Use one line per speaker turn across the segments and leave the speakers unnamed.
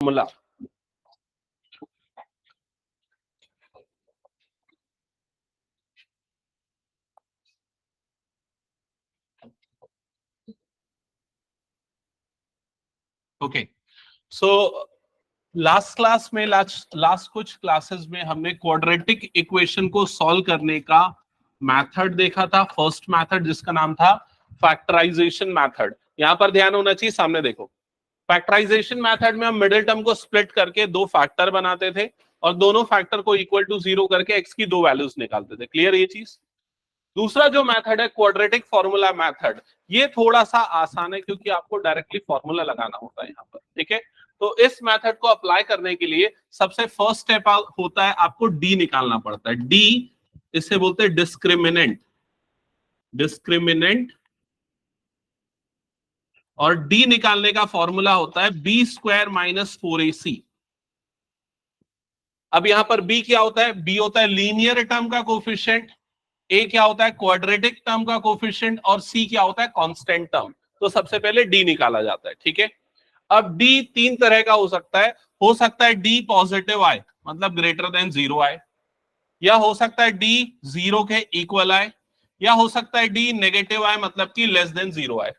Formula. Okay, so last class में last कुछ classes में हमने क्वाड्रेटिक इक्वेशन को सॉल्व करने का मेथड देखा था। फर्स्ट मेथड जिसका नाम था फैक्टराइजेशन मेथड। यहां पर ध्यान होना चाहिए, सामने देखो। फैक्टराइजेशन मेथड में हम मिडिल टर्म को स्प्लिट करके दो फैक्टर बनाते थे और दोनों फैक्टर को इक्वल टू 0 करके एक्स की दो वैल्यूज निकालते थे। क्लियर ये चीज? दूसरा जो मेथड है क्वाड्रेटिक फॉर्मूला मेथड, ये थोड़ा सा आसान है क्योंकि आपको डायरेक्टली फॉर्मूला लगाना होता है यहाँ पर। ठीक है, तो इस मेथड को अप्लाई करने के लिए सबसे फर्स्ट स्टेप होता है, आपको डी निकालना पड़ता है। डी, इसे बोलते हैं डिस्क्रिमिनेंट। डिस्क्रिमिनेंट, और डी निकालने का फॉर्मूला होता है बी स्क्वायर माइनस 4ac। अब यहां पर बी क्या होता है? बी होता है लीनियर टर्म का कोफिशिएंट, ए क्या होता है? क्वाड्रेटिक टर्म का कोफिशिएंट, और सी क्या होता है? Constant term. तो सबसे पहले डी निकाला जाता है। ठीक है, अब डी तीन तरह का हो सकता है डी पॉजिटिव आए, मतलब ग्रेटर देन 0 आए, या हो सकता है डी 0 के इक्वल आए, या हो सकता है डी नेगेटिव आए, मतलब कि लेस देन 0 आए।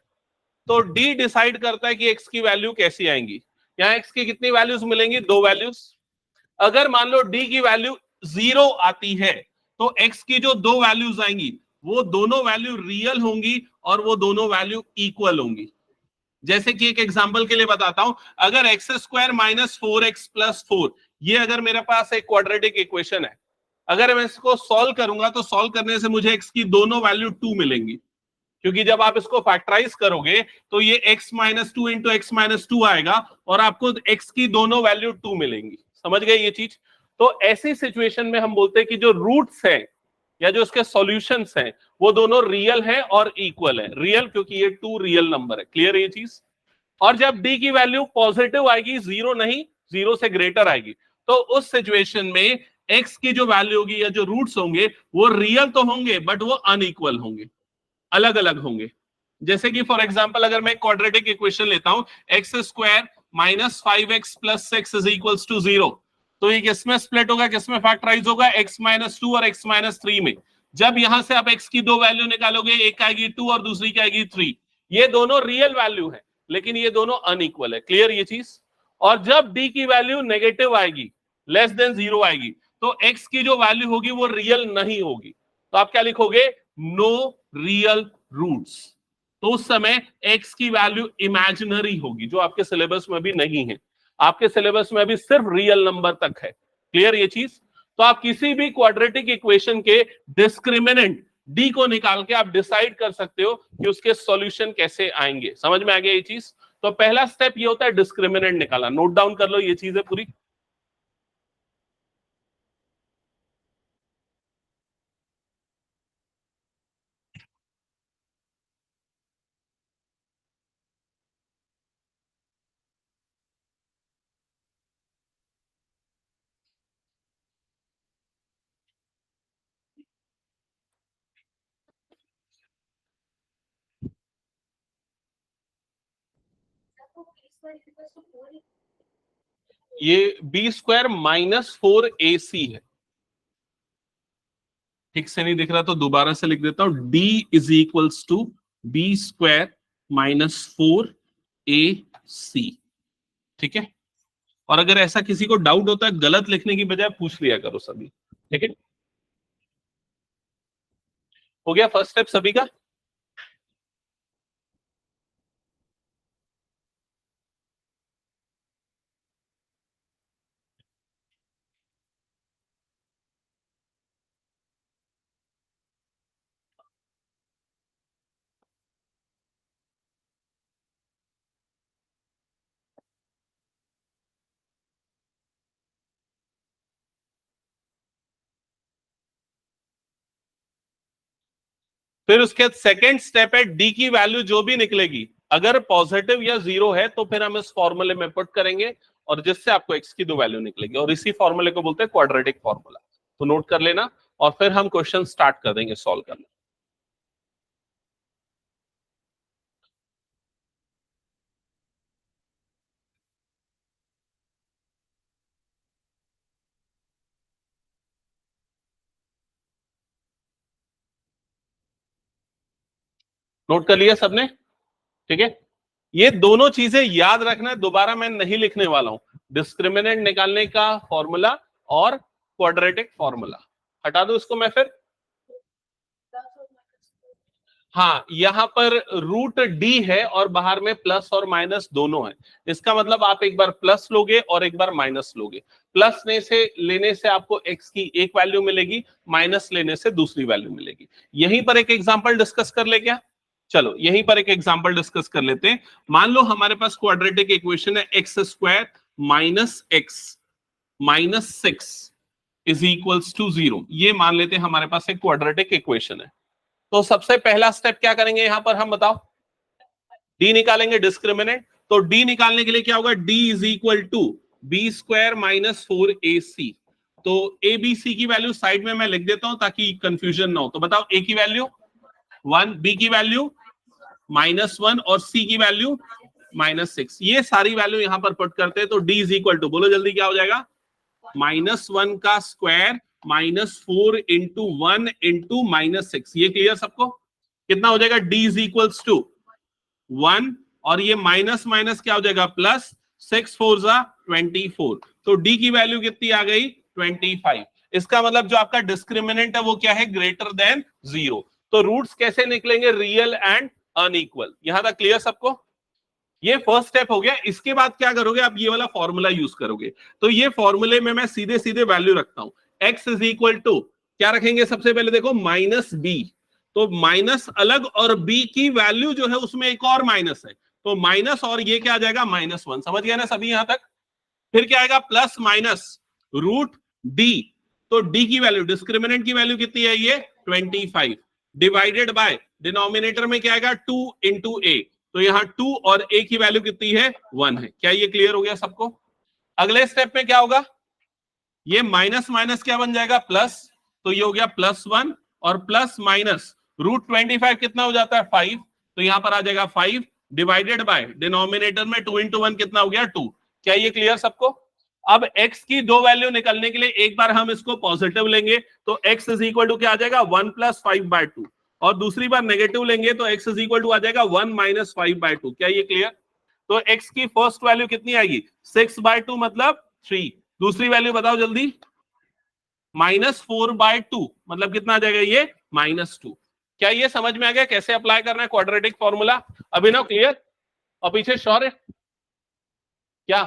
तो डी डिसाइड करता है कि एक्स की वैल्यू कैसी आएंगी। यहां एक्स की कितनी वैल्यूज मिलेंगी? दो वैल्यूज। अगर मान लो डी की वैल्यू 0 आती है तो एक्स की जो दो वैल्यूज आएंगी वो दोनों वैल्यू रियल होंगी और वो दोनों वैल्यू इक्वल होंगी। जैसे कि एक एग्जांपल के लिए बताता हूं, अगर x square minus 4x plus 4, ये अगर मेरे पास एक क्वाड्रेटिक इक्वेशन है, अगर मैं इसको सॉल्व करूंगा तो सॉल्व करने से मुझे एक्स की दोनों वैल्यू 2 मिलेंगी, क्योंकि जब आप इसको फैक्टराइज करोगे तो ये x minus two into x minus two आएगा और आपको x की दोनों वैल्यू 2 मिलेंगी। समझ गए ये चीज? तो ऐसी सिचुएशन में हम बोलते हैं कि जो रूट्स हैं या जो इसके सॉल्यूशंस हैं वो दोनों रियल हैं और इक्वल है। रियल क्योंकि ये 2 रियल नंबर है। क्लियर ये चीज? और जब डी की वैल्यू पॉजिटिव आएगी, 0 नहीं, 0 से ग्रेटर आएगी, तो उस सिचुएशन में एक्स की जो वैल्यू होगी या जो रूट्स होंगे वो रियल तो होंगे बट वो अनइक्वल होंगे, अलग अलग होंगे। जैसे कि फॉर एग्जांपल अगर मैं क्वाड्रेटिक इक्वेशन लेता हूं, x square minus 5x plus 6 is equals to 0, तो ये किसमें स्प्लिट होगा, किसमें फैक्टराइज होगा? x माइनस 2 और x माइनस 3 में। जब यहां से आप x की दो वैल्यू निकालोगे, एक आएगी 2 और दूसरी क्या आएगी 3, ये दोनों रियल वैल्यू है लेकिन ये दोनों अनइक्वल है। क्लियर ये चीज? और जब d की वैल्यू नेगेटिव आएगी, लेस देन 0 आएगी, तो x की जो वैल्यू होगी वो रियल नहीं होगी। तो आप क्या लिखोगे? No real roots. तो उस समय x की वैल्यू इमेजिनरी होगी, जो आपके सिलेबस में भी नहीं है। आपके सिलेबस में अभी सिर्फ रियल नंबर तक है। क्लियर ये चीज? तो आप किसी भी क्वाड्रेटिक इक्वेशन के डिस्क्रिमिनेंट डी को निकाल के आप डिसाइड कर सकते हो कि उसके सॉल्यूशन कैसे आएंगे। समझ में आ गया ये चीज? तो पहला स्टेप ये होता है डिस्क्रिमिनेंट निकालना। नोट डाउन कर लो ये चीज है पूरी। ये बी स्क्वायर माइनस 4ac है। ठीक से नहीं दिख रहा तो दोबारा से लिख देता हूं, d is equals to b square minus 4ac। ठीक है, और अगर ऐसा किसी को डाउट होता है गलत लिखने की बजाय पूछ लिया करो सभी। ठीक है, हो गया फर्स्ट स्टेप सभी का? फिर उसके सेकंड स्टेप है डी की वैल्यू जो भी निकलेगी, अगर पॉजिटिव या 0 है तो फिर हम इस फॉर्मूले में पुट करेंगे और जिससे आपको एक्स की दो वैल्यू निकलेगी, और इसी फॉर्मूले को बोलते हैं क्वाड्रेटिक फॉर्मूला। तो नोट कर लेना और फिर हम क्वेश्चन स्टार्ट कर देंगे सॉल्व करना। नोट कर लिया सबने? ठीक है, ये दोनों चीजें याद रखना, दोबारा मैं नहीं लिखने वाला हूं, डिस्क्रिमिनेंट निकालने का फॉर्मूला और क्वाड्रेटिक फॉर्मूला। हटा दो इसको मैं फिर। हाँ, यहां पर रूट डी है और बाहर में प्लस और माइनस दोनों है। इसका मतलब आप एक बार प्लस लोगे और एक बार माइनस लोगे। प्लस लेने से आपको एक्स की एक वैल्यू मिलेगी, माइनस लेने से दूसरी वैल्यू मिलेगी। यहीं पर एक एग्जांपल डिस्कस कर ले क्या? चलो यहीं पर एक एग्जांपल डिस्कस कर लेते हैं। मान लो हमारे पास क्वाड्रेटिक इक्वेशन है x square minus x minus 6 is equals to 0। ये मान लेते हैं हमारे पास एक क्वाड्रेटिक इक्वेशन है। तो सबसे पहला स्टेप क्या करेंगे यहां पर हम, बताओ? डी निकालेंगे, डिस्क्रिमिनेंट। तो डी निकालने के लिए क्या होगा? D is equal to b square minus 4ac। तो ए बी सी की वैल्यू साइड में मैं लिख देता हूं ताकि कंफ्यूजन ना हो। तो बताओ, ए की वैल्यू 1, बी की वैल्यू -1 और सी की वैल्यू -6। ये सारी वैल्यू यहां पर पुट करते हैं तो डी इज इक्वल टू, बोलो जल्दी क्या हो जाएगा? -1 का स्क्वायर -4 इंटू 1 इंटू -6। ये क्लियर सबको? कितना हो जाएगा? d इज इक्वल्स टू 1 और ये माइनस माइनस क्या हो जाएगा? प्लस। 6 4 जा 24। तो d की वैल्यू कितनी आ गई? 25। इसका मतलब जो आपका डिस्क्रिमिनेंट है वो क्या है? Greater than 0। तो रूट्स कैसे निकलेंगे? Real and unequal. यहां तक क्लियर सबको? ये फर्स्ट स्टेप हो गया। इसके बाद क्या करोगे? आप ये वाला फॉर्मूला यूज करोगे। तो ये फॉर्मूले में मैं सीधे सीधे वैल्यू रखता हूं। x इज इक्वल टू क्या रखेंगे? सबसे पहले देखो माइनस बी। तो माइनस अलग और b की वैल्यू जो है उसमें एक और माइनस है, तो माइनस और ये क्या आ जाएगा? -1। समझ गया ना सभी यहां तक? फिर क्या आएगा? Plus minus root d. तो डी की वैल्यू, डिस्क्रिमिनेंट की वैल्यू कितनी है? ये 25 डिवाइडेड बाय डिनोमिनेटर में क्या आएगा? 2 इंटू ए। तो यहां 2 और ए की वैल्यू कितनी है? 1 है। क्या ये क्लियर हो गया सबको? अगले स्टेप में क्या होगा? ये माइनस माइनस क्या बन जाएगा? प्लस। तो ये हो गया +1 और प्लस माइनस रूट 25 कितना हो जाता है? 5। तो यहां पर आ जाएगा 5 डिवाइडेड बाय डिनोमिनेटर में 2 इंटू 1 कितना हो गया? 2। क्या ये क्लियर सबको? अब x की दो वैल्यू निकलने के लिए एक बार हम इसको पॉजिटिव लेंगे तो x इज इक्वल टू क्या आ जाएगा? 1 + 5/2। और दूसरी बार नेगेटिव लेंगे तो x इज इक्वल टू आ जाएगा 1 - 5/2। क्या ये क्लियर? तो x की फर्स्ट वैल्यू कितनी आएगी? 6/2 मतलब 3। दूसरी वैल्यू बताओ जल्दी? -4/2 मतलब कितना आ जाएगा? ये -2। क्या ये समझ में आ गया कैसे अप्लाई करना है क्वाड्रेटिक फॉर्मूला? अभिनव क्लियर? और पीछे शौर्य क्या?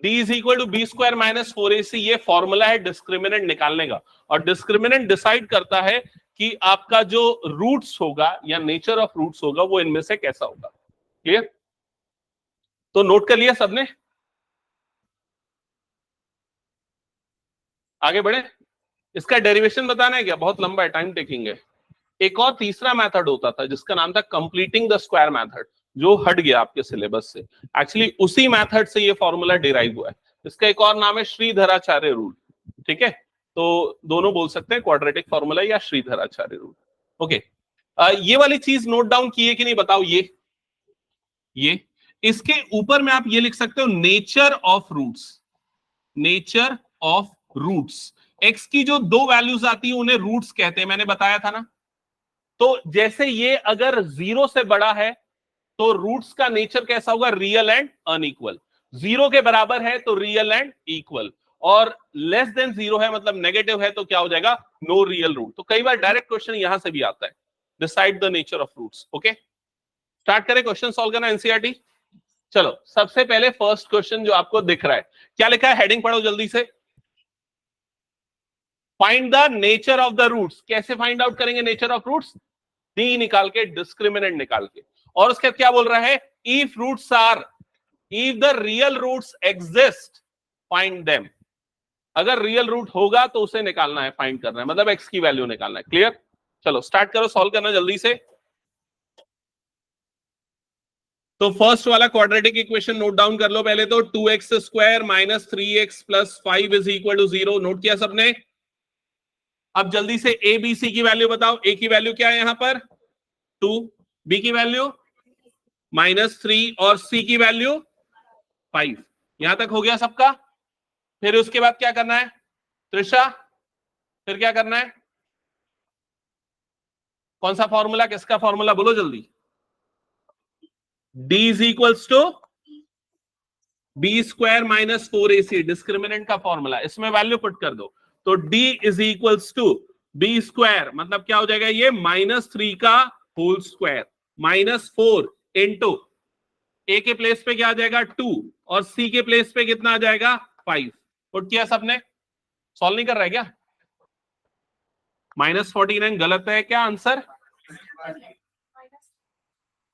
d is equal to b square minus 4ac। ये फॉर्मूला है डिस्क्रिमिनेंट निकालने का, और डिस्क्रिमिनेंट डिसाइड करता है कि आपका जो रूट्स होगा या नेचर ऑफ रूट्स होगा वो इनमें से कैसा होगा। क्लियर? तो नोट कर लिया सबने? आगे बढ़े? इसका डेरिवेशन बताना है क्या? बहुत लंबा है, टाइम टेकिंग है। एक और तीसरा मेथड होता था जिसका नाम था कंप्लीटिंग द स्क्वायर मेथड, जो हट गया आपके सिलेबस से। एक्चुअली उसी मेथड से ये फॉर्मूला डिराइव हुआ है। इसका एक और नाम है श्रीधराचार्य रूल। ठीक है, तो दोनों बोल सकते हैं, क्वाड्रेटिक फॉर्मूला या श्रीधराचार्य रूल। ओके, ये वाली चीज नोट डाउन की है कि नहीं बताओ? ये इसके ऊपर में आप ये लिख सकते हो, nature of roots. Nature of roots, x की जो दो वैल्यूज आती है उन्हें रूट्स कहते हैं, मैंने बताया था ना। तो जैसे ये अगर 0 से बड़ा है तो रूट्स का नेचर कैसा होगा? Real and unequal. 0 के बराबर है तो रियल एंड इक्वल, और लेस देन 0 है मतलब नेगेटिव है तो क्या हो जाएगा? No real root. तो कई बार डायरेक्ट क्वेश्चन यहां से भी आता है, decide the nature of roots. Okay, start करें क्वेश्चन सॉल्व करना एनसीईआरटी। चलो सबसे पहले फर्स्ट क्वेश्चन जो आपको दिख रहा है, क्या लिखा है? हेडिंग पढ़ो जल्दी से। Find the nature of the roots. कैसे फाइंड आउट करेंगे नेचर ऑफ रूट्स? डी निकाल के, डिस्क्रिमिनेंट निकाल के। और उसके क्या बोल रहा है? If roots are, if the real roots exist find them. अगर रियल रूट होगा तो उसे निकालना है, फाइंड करना है, मतलब एक्स की वैल्यू निकालना है। क्लियर? चलो स्टार्ट करो, सॉल्व करना जल्दी से। तो फर्स्ट वाला क्वाड्रेटिक इक्वेशन नोट डाउन कर लो पहले तो। 2x² - 3x + 5 = 0। नोट किया सबने? अब जल्दी से ए बी सी की वैल्यू बताओ। ए की वैल्यू क्या है यहां पर? 2, बी की वैल्यू -3 और सी की वैल्यू 5। यहां तक हो गया सबका? फिर उसके बाद क्या करना है त्रिषा? फिर क्या करना है? कौन सा फॉर्मूला, किसका फॉर्मूला बोलो जल्दी। d is equals to b square minus 4ac, discriminant का फॉर्मूला, इसमें वैल्यू पुट कर दो। तो d is equals to b square मतलब क्या हो जाएगा, ये -3 का whole square minus 4 into a के प्लेस पे क्या आ जाएगा 2 और c के प्लेस पे कितना आ जाएगा 5। पुट किया सबने, सॉल्व नहीं कर रहा है क्या? -49 गलत है क्या आंसर?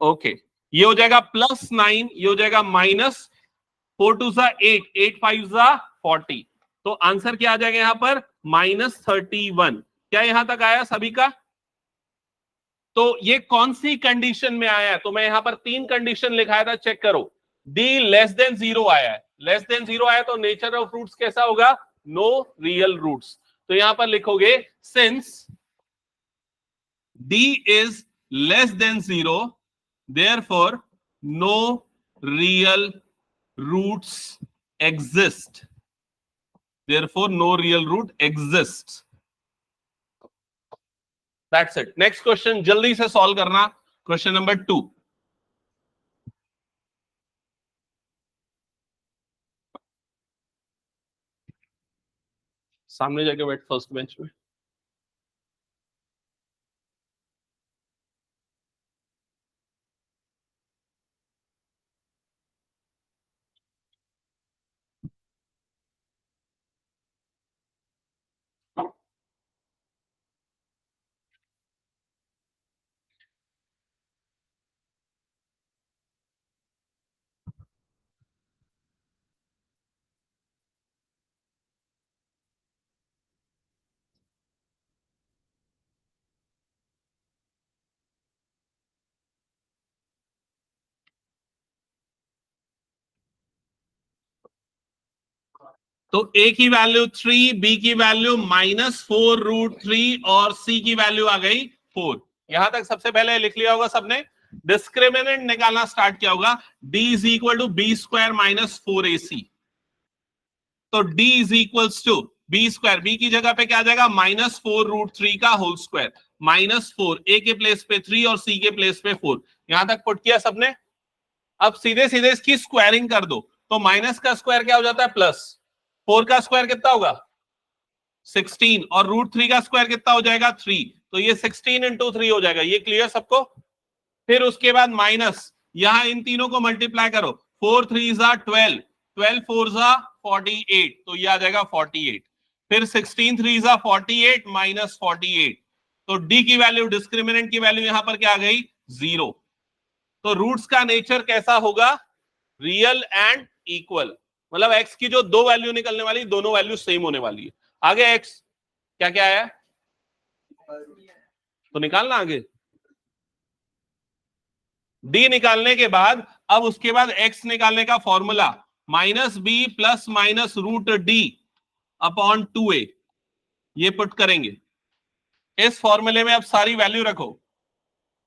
ओके ये हो जाएगा +9, ये हो जाएगा -4 2 सा 8, 8 5 सा 40। तो आंसर क्या आ जाएगा यहां पर -31। क्या यहां तक आया सभी का? तो ये कौन सी कंडीशन में आया है? तो मैं यहां पर 3 कंडीशन लिखाया था, चेक करो। d लेस देन 0 आया है, लेस देन 0 आया तो नेचर ऑफ रूट्स कैसा होगा, नो रियल रूट्स। तो यहां पर लिखोगे since d is less than 0 therefore no real roots exist, therefore no real root exists। that's it। next question जल्दी से सॉल्व करना, क्वेश्चन नंबर 2। सामने जाके बैठ फर्स्ट बेंच में। तो a की वैल्यू 3, b की वैल्यू -4√3 और c की वैल्यू आ गई 4। यहां तक सबसे पहले लिख लिया होगा सबने, डिस्क्रिमिनेंट निकालना स्टार्ट किया होगा। d is equal to b square -4ac। तो d is equals to b square, b की जगह पे क्या आ जाएगा -4√3 का होल स्क्वायर -4, a के प्लेस पे 3 और c के प्लेस पे 4। यहां तक पुट किया सबने। अब सीधे सीधे इसकी स्क्वायरिंग कर दो, तो माइनस का स्क्वायर क्या हो जाता है प्लस, 4 का स्क्वायर कितना होगा 16 और √3 का स्क्वायर कितना हो जाएगा 3। तो ये 16 इंटू 3 हो जाएगा। ये क्लियर सबको? फिर उसके बाद माइनस, यहां इन तीनों को मल्टीप्लाई करो, 4 3 जा 12, 12 4 जा 48, तो ये आ जाएगा 48। फिर 16 3 जा 48 -48। तो डी की वैल्यू, डिस्क्रिमिनेंट की वैल्यू यहां पर क्या आ गई 0। तो रूट्स का नेचर कैसा होगा, रियल एंड इक्वल, मतलब एक्स की जो दो वैल्यू निकलने वाली, दोनों वैल्यू सेम होने वाली है। आगे एक्स क्या क्या आया तो निकालना आगे। डी निकालने के बाद अब उसके बाद एक्स निकालने का formula -b plus minus √d upon 2a, ये पुट करेंगे। इस फॉर्मूले में अब सारी वैल्यू रखो।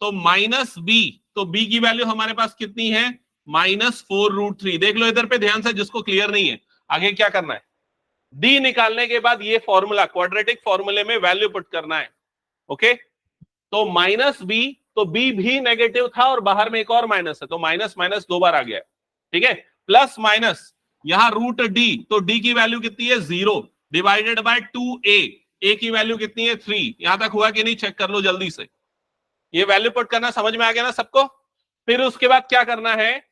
तो -b, तो b की वैल्यू हमारे पास कितनी है -4√3। देख लो इधर पे ध्यान से, जिसको क्लियर नहीं है। आगे क्या करना है, d निकालने के बाद ये फॉर्मूला क्वाड्रेटिक फॉर्मूले में वैल्यू पुट करना है। ओके, तो -b, तो b भी नेगेटिव था और बाहर में एक और माइनस है, तो माइनस माइनस दो बार आ गया। ठीक है, प्लस माइनस यहां √d, तो d की वैल्यू कितनी है 0 डिवाइडेड बाय 2a, a की वैल्यू कितनी है 3। यहां तक हुआ कि नहीं, चेक कर लो जल्दी से। ये वैल्यू पुट करना समझ में आ गया ना सबको? फिर उसके बाद क्या करना है,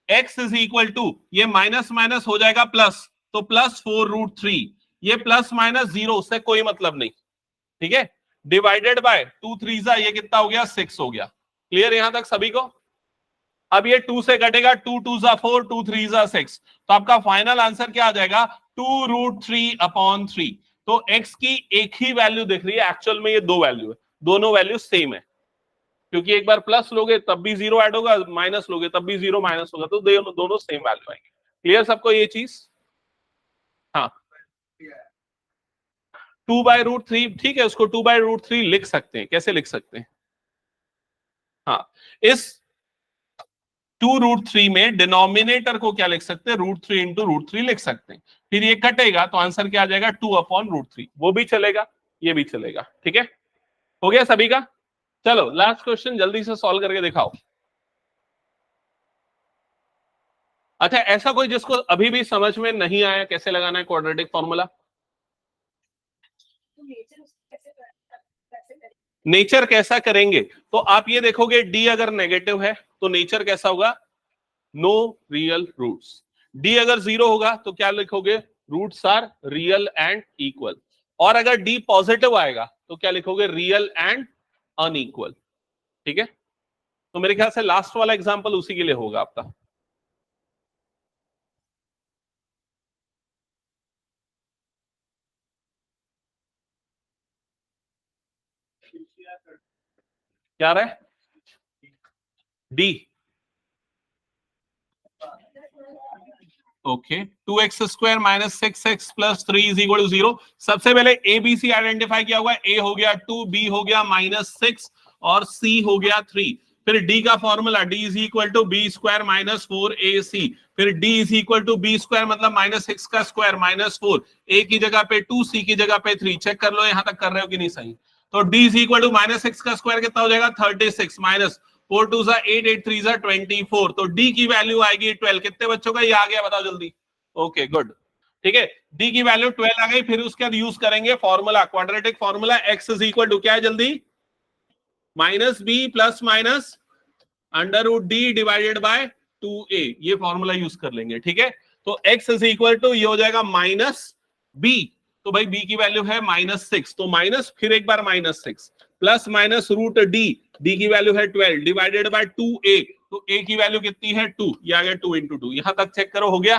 x इज इक्वल टू, ये माइनस माइनस हो जाएगा प्लस, तो +4√3, ये प्लस माइनस 0, उससे कोई मतलब नहीं। ठीक है, डिवाइडेड बाय 2 3 जा, ये कितना हो गया 6 हो गया। क्लियर यहां तक सभी को? अब ये 2 से कटेगा, 2 2 जा 4, 2 3 जा 6, तो आपका फाइनल आंसर क्या आ जाएगा 2√3/3। तो x की एक ही वैल्यू दिख रही है, एक्चुअल में ये दो वैल्यू है, दोनों वैल्यू सेम है, क्योंकि एक बार प्लस लोगे तब भी 0 ऐड होगा, माइनस लोगे तब भी 0 माइनस होगा, तो दोनों सेम वैल्यू आएंगे। क्लियर सबको ये चीज? हाँ, 2/√3, ठीक है, उसको 2/√3 लिख सकते हैं। कैसे लिख सकते हैं? हाँ, इस 2√3 में डिनोमिनेटर को क्या लिख सकते हैं, √3 इंटू √3 लिख सकते हैं। फिर ये कटेगा तो आंसर क्या आ जाएगा 2/√3। वो भी चलेगा, ये भी चलेगा। ठीक है, हो गया सभी का? चलो लास्ट क्वेश्चन जल्दी से सॉल्व करके दिखाओ। अच्छा, ऐसा कोई जिसको अभी भी समझ में नहीं आया कैसे लगाना है क्वाड्रेटिक फॉर्मूला? नेचर कैसा करेंगे? तो आप ये देखोगे डी अगर नेगेटिव है तो नेचर कैसा होगा? No real roots. डी अगर जीरो होगा तो क्या लिखोगे? Roots are real and equal. और अगर डी पॉजिटिव आएगा तो क्या लिखोगे? Real and unequal. ठीक है, तो मेरे ख्याल से लास्ट वाला एग्जांपल उसी के लिए होगा आपका। क्या रहा है? D. Okay, 2x² minus 6x plus 3 is equal to 0। सबसे पहले ए बी सी आइडेंटिफाई किया हुआ है। ए हो गया 2, बी हो गया -6 और सी हो गया 3। फिर डी का formula d is equal to b square minus 4ac। फिर d is equal to b square मतलब -6 का स्क्वायर -4। ए की जगह पे 2, सी की जगह पे 3। चेक कर लो यहां तक कर रहे हो कि नहीं सही। तो डी इज इक्वल टू -6 का स्क्वायर कितना हो जाएगा? 36 माइनस 4 2 8 8 3 24। तो डी की वैल्यू आएगी 12। कितने बच्चों का ये आ गया बताओ जल्दी? Okay good. ठीक है, डी की वैल्यू 12 आ गई। फिर उसके बाद यूज करेंगे formula, quadratic formula. X is equal to क्या है जल्दी? Minus b plus minus under root d divided by 2a। ये फॉर्मूला यूज कर लेंगे। ठीक है, तो x इज इक्वल टू ये हो जाएगा माइनस b। तो भाई b की वैल्यू है -6, तो माइनस फिर एक बार -6 plus minus root d. D की वैल्यू है 12 डिवाइडेड बाय 2a। तो a की वैल्यू कितनी है? 2। ये आ गया 2 × 2। यहां तक चेक करो, हो गया।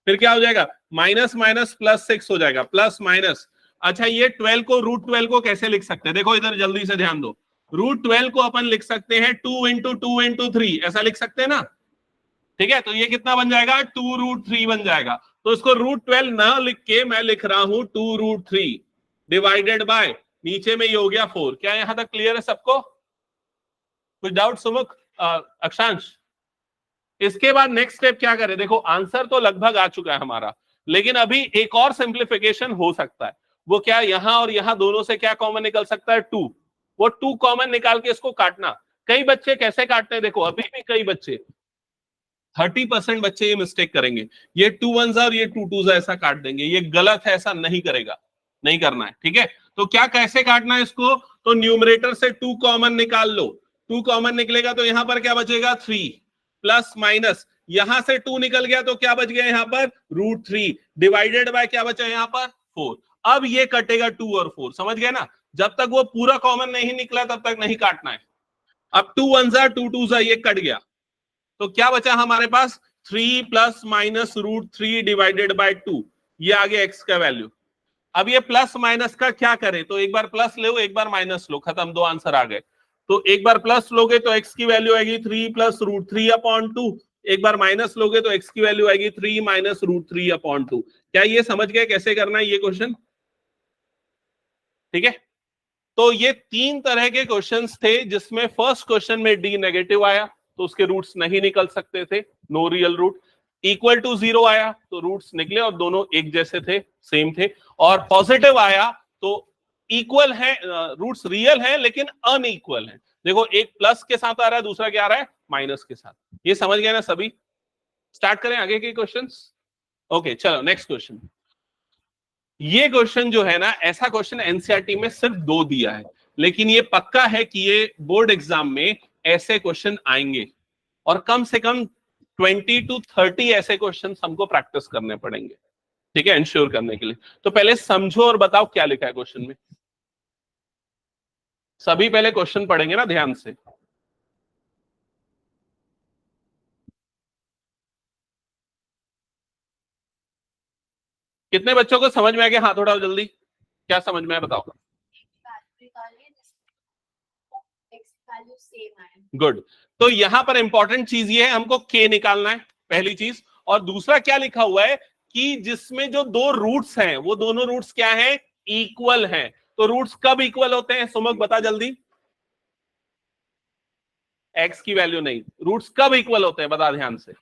फिर क्या हो जाएगा? माइनस माइनस प्लस 6 हो जाएगा, प्लस माइनस। अच्छा, ये 12 को √12 को कैसे लिख सकते हैं? देखो इधर जल्दी से ध्यान दो। √12 को अपन लिख सकते हैं 2 × 2 × 3, ऐसा लिख सकते हैं ना? ठीक है, तो ये कितना बन जाएगा? 2√3 बन जाएगा। तो इसको √12 ना लिख के मैं लिख रहा हूं 2√3 डिवाइडेड बाय, नीचे में ये हो गया 4। क्या यहां तक क्लियर है सबको? कुछ डाउट सुमुख, अक्षांश? इसके बाद नेक्स्ट स्टेप क्या करें? देखो आंसर तो लगभग आ चुका है हमारा, लेकिन अभी एक और सिंप्लीफिकेशन हो सकता है। वो क्या? यहां और यहां दोनों से क्या कॉमन निकल सकता है? 2। वो 2 कॉमन निकाल के इसको काटना। कई बच्चे कैसे काटते हैं देखो, अभी भी कई बच्चे 30% बच्चे ये मिस्टेक करेंगे। ये 2 1s और ये 2 2s ऐसा काट देंगे। ये गलत है, ऐसा नहीं करेगा, नहीं करना है। ठीक है, तो क्या कैसे काटना है इसको? तो न्यूमरेटर से 2 कॉमन निकाल लो। 2 कॉमन निकलेगा तो यहां पर क्या बचेगा? 3 प्लस माइनस यहां से 2 निकल गया तो क्या बच गया यहां पर? √3 डिवाइडेड बाय क्या बचा यहां पर? 4। अब ये कटेगा 2 और 4, समझ गए ना? जब तक वो पूरा कॉमन नहीं निकला तब तक नहीं काटना है। अब 2 1s 2 2s ये कट गया, तो क्या बचा हमारे पास? 3 प्लस माइनस √3 डिवाइडेड बाय 2। ये आ गया एक्स का वैल्यू। अब ये प्लस माइनस का क्या करें? तो एक बार प्लस लो, एक बार माइनस लो, खत्म, 2 आंसर आ गए। तो एक बार प्लस लोगे तो एक्स की वैल्यू आएगी 3 प्लस √3/2। एक बार माइनस लोगे तो एक्स की वैल्यू आएगी 3 माइनस √3/2। क्या ये समझ गए कैसे करना है ये क्वेश्चन? ठीक है, तो ये 3 तरह के क्वेश्चंस थे जिसमें फर्स्ट क्वेश्चन में डी नेगेटिव आया तो उसके रूट्स नहीं निकल सकते थे, no real root. Equal to 0 आया तो रूट्स निकले और दोनों एक जैसे थे, सेम थे। और पॉजिटिव आया तो इक्वल है, रूट्स रियल है लेकिन अनइक्वल है। देखो एक प्लस के साथ आ रहा है, दूसरा क्या आ रहा है? माइनस के साथ। ये समझ गए ना सभी? स्टार्ट करें आगे के क्वेश्चंस। ओके चलो नेक्स्ट क्वेश्चन। ये क्वेश्चन जो है ना, ऐसा क्वेश्चन एनसीईआरटी में सिर्फ 2 दिया है, लेकिन ये पक्का है कि ये बोर्ड एग्जाम में ऐसे क्वेश्चन आएंगे और कम से कम 20 to 30 ऐसे क्वेश्चन हमको प्रैक्टिस करने पड़ेंगे। ठीक है, इंश्योर करने के लिए। तो पहले समझो और बताओ क्या लिखा है क्वेश्चन में। सभी पहले क्वेश्चन पढ़ेंगे ना ध्यान से। कितने बच्चों को समझ में आ गया? हाथ उठाओ जल्दी, क्या समझ में आया बताओ। गुड। तो यहां पर इंपॉर्टेंट चीज ये है, हमको के निकालना है, पहली चीज। और दूसरा क्या लिखा हुआ है कि जिसमें जो 2 रूट्स हैं वो दोनों रूट्स क्या हैं? इक्वल हैं। तो रूट्स कब इक्वल होते हैं सुमक बता जल्दी? एक्स की वैल्यू नहीं, रूट्स कब इक्वल होते हैं बता ध्यान से।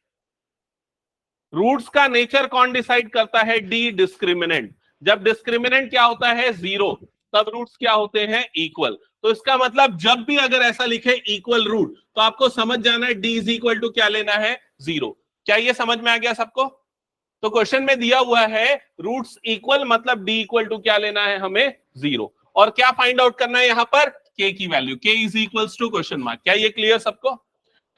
रूट्स का नेचर कौन डिसाइड करता है? D discriminant. जब डिस्क्रिमिनेंट क्या होता है? 0, तब रूट्स क्या होते हैं, इक्वल। तो इसका मतलब जब भी अगर ऐसा लिखे इक्वल रूट, तो आपको समझ जाना है डी इज इक्वल टू क्या लेना है, 0। क्या ये समझ में आ गया सबको? तो क्वेश्चन में दिया हुआ है रूट्स इक्वल, मतलब डी इक्वल टू क्या लेना है हमें, 0। और क्या फाइंड आउट करना है यहां पर, के की value, k is equals to question mark. क्या ये क्लियर सबको?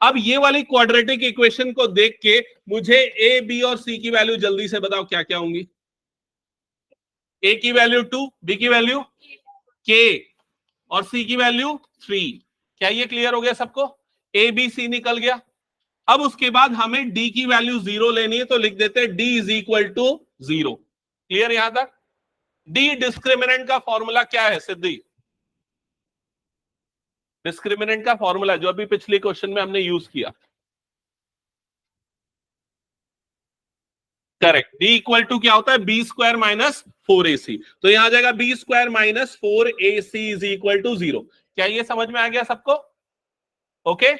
अब ये वाली क्वाड्रेटिक इक्वेशन को देख के मुझे ए, बी और सी की वैल्यू जल्दी से बताओ क्या क्या होंगी। ए की वैल्यू 2, बी की वैल्यू के, और सी की वैल्यू 3। क्या ये क्लियर हो गया सबको? ए बी सी निकल गया। अब उसके बाद हमें डी की वैल्यू 0 लेनी है, तो लिख देते हैं d is equal to 0। Clear यहां तक? डी डिस्क्रिमिनेंट का फॉर्मूला क्या है सिद्धि? डिस्क्रिमिनेंट का फॉर्मूला जो अभी पिछले क्वेश्चन में हमने यूज किया, करेक्ट। डी इक्वल टू क्या होता है, बी स्क्वायर माइनस 4ac। तो यहां आ जाएगा b square minus 4ac is equal to 0। क्या ये समझ में आ गया सबको? ओके।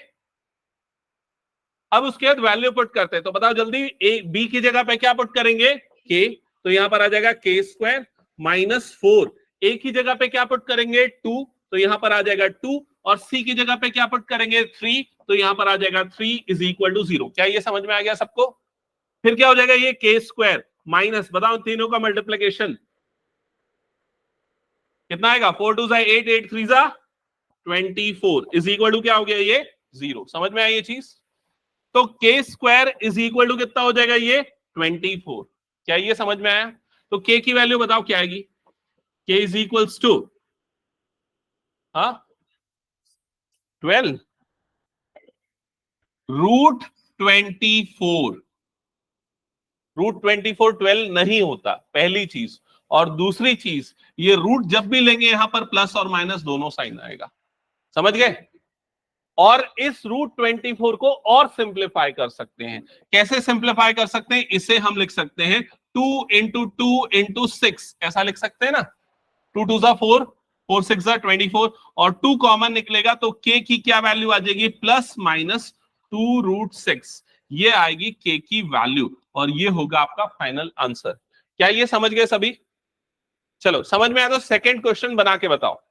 अब उसके बाद वैल्यू पुट करते हैं, तो बताओ जल्दी, ए बी की जगह पे क्या पुट करेंगे, के। तो यहां पर आ जाएगा के स्क्वायर माइनस 4। ए की जगह पे क्या पुट करेंगे, 2। तो यहां पर आ जाएगा 2। और सी की जगह पे क्या पुट करेंगे, 3। तो यहां पर आ जाएगा 3 इज इक्वल टू 0। क्या ये समझ में आ गया सबको? फिर क्या हो जाएगा, ये के स्क्वायर माइनस, बताओ तीनों का मल्टीप्लीकेशन कितना आएगा, 4 2 8, 8 3 24 इज इक्वल टू क्या हो गया, ये 0। समझ में आई ये चीज? तो के स्क्वायर इज इक्वल टू कितना हो जाएगा, ये 24। क्या ये समझ में आया? तो के की वैल्यू बताओ क्या आएगी, k is equals to 12 root 24। Root 24 12 नहीं होता, पहली चीज। और दूसरी चीज, ये रूट जब भी लेंगे यहां पर प्लस और माइनस दोनों साइन आएगा। समझ गए? और इस रूट 24 को और सिंप्लीफाई कर सकते हैं। कैसे सिंप्लीफाई कर सकते हैं, इसे हम लिख सकते हैं 2 इंटू 2 इंटू 6, ऐसा लिख सकते हैं ना। 2 2 4, 4 6 24, और 2 कॉमन निकलेगा तो के की क्या वैल्यू आ जाएगी, प्लस माइनस 2 रूट 6। ये आएगी के की वैल्यू, और ये होगा आपका फाइनल आंसर। क्या ये समझ गए सभी? चलो समझ में आया तो सेकंड क्वेश्चन बना के बताओ।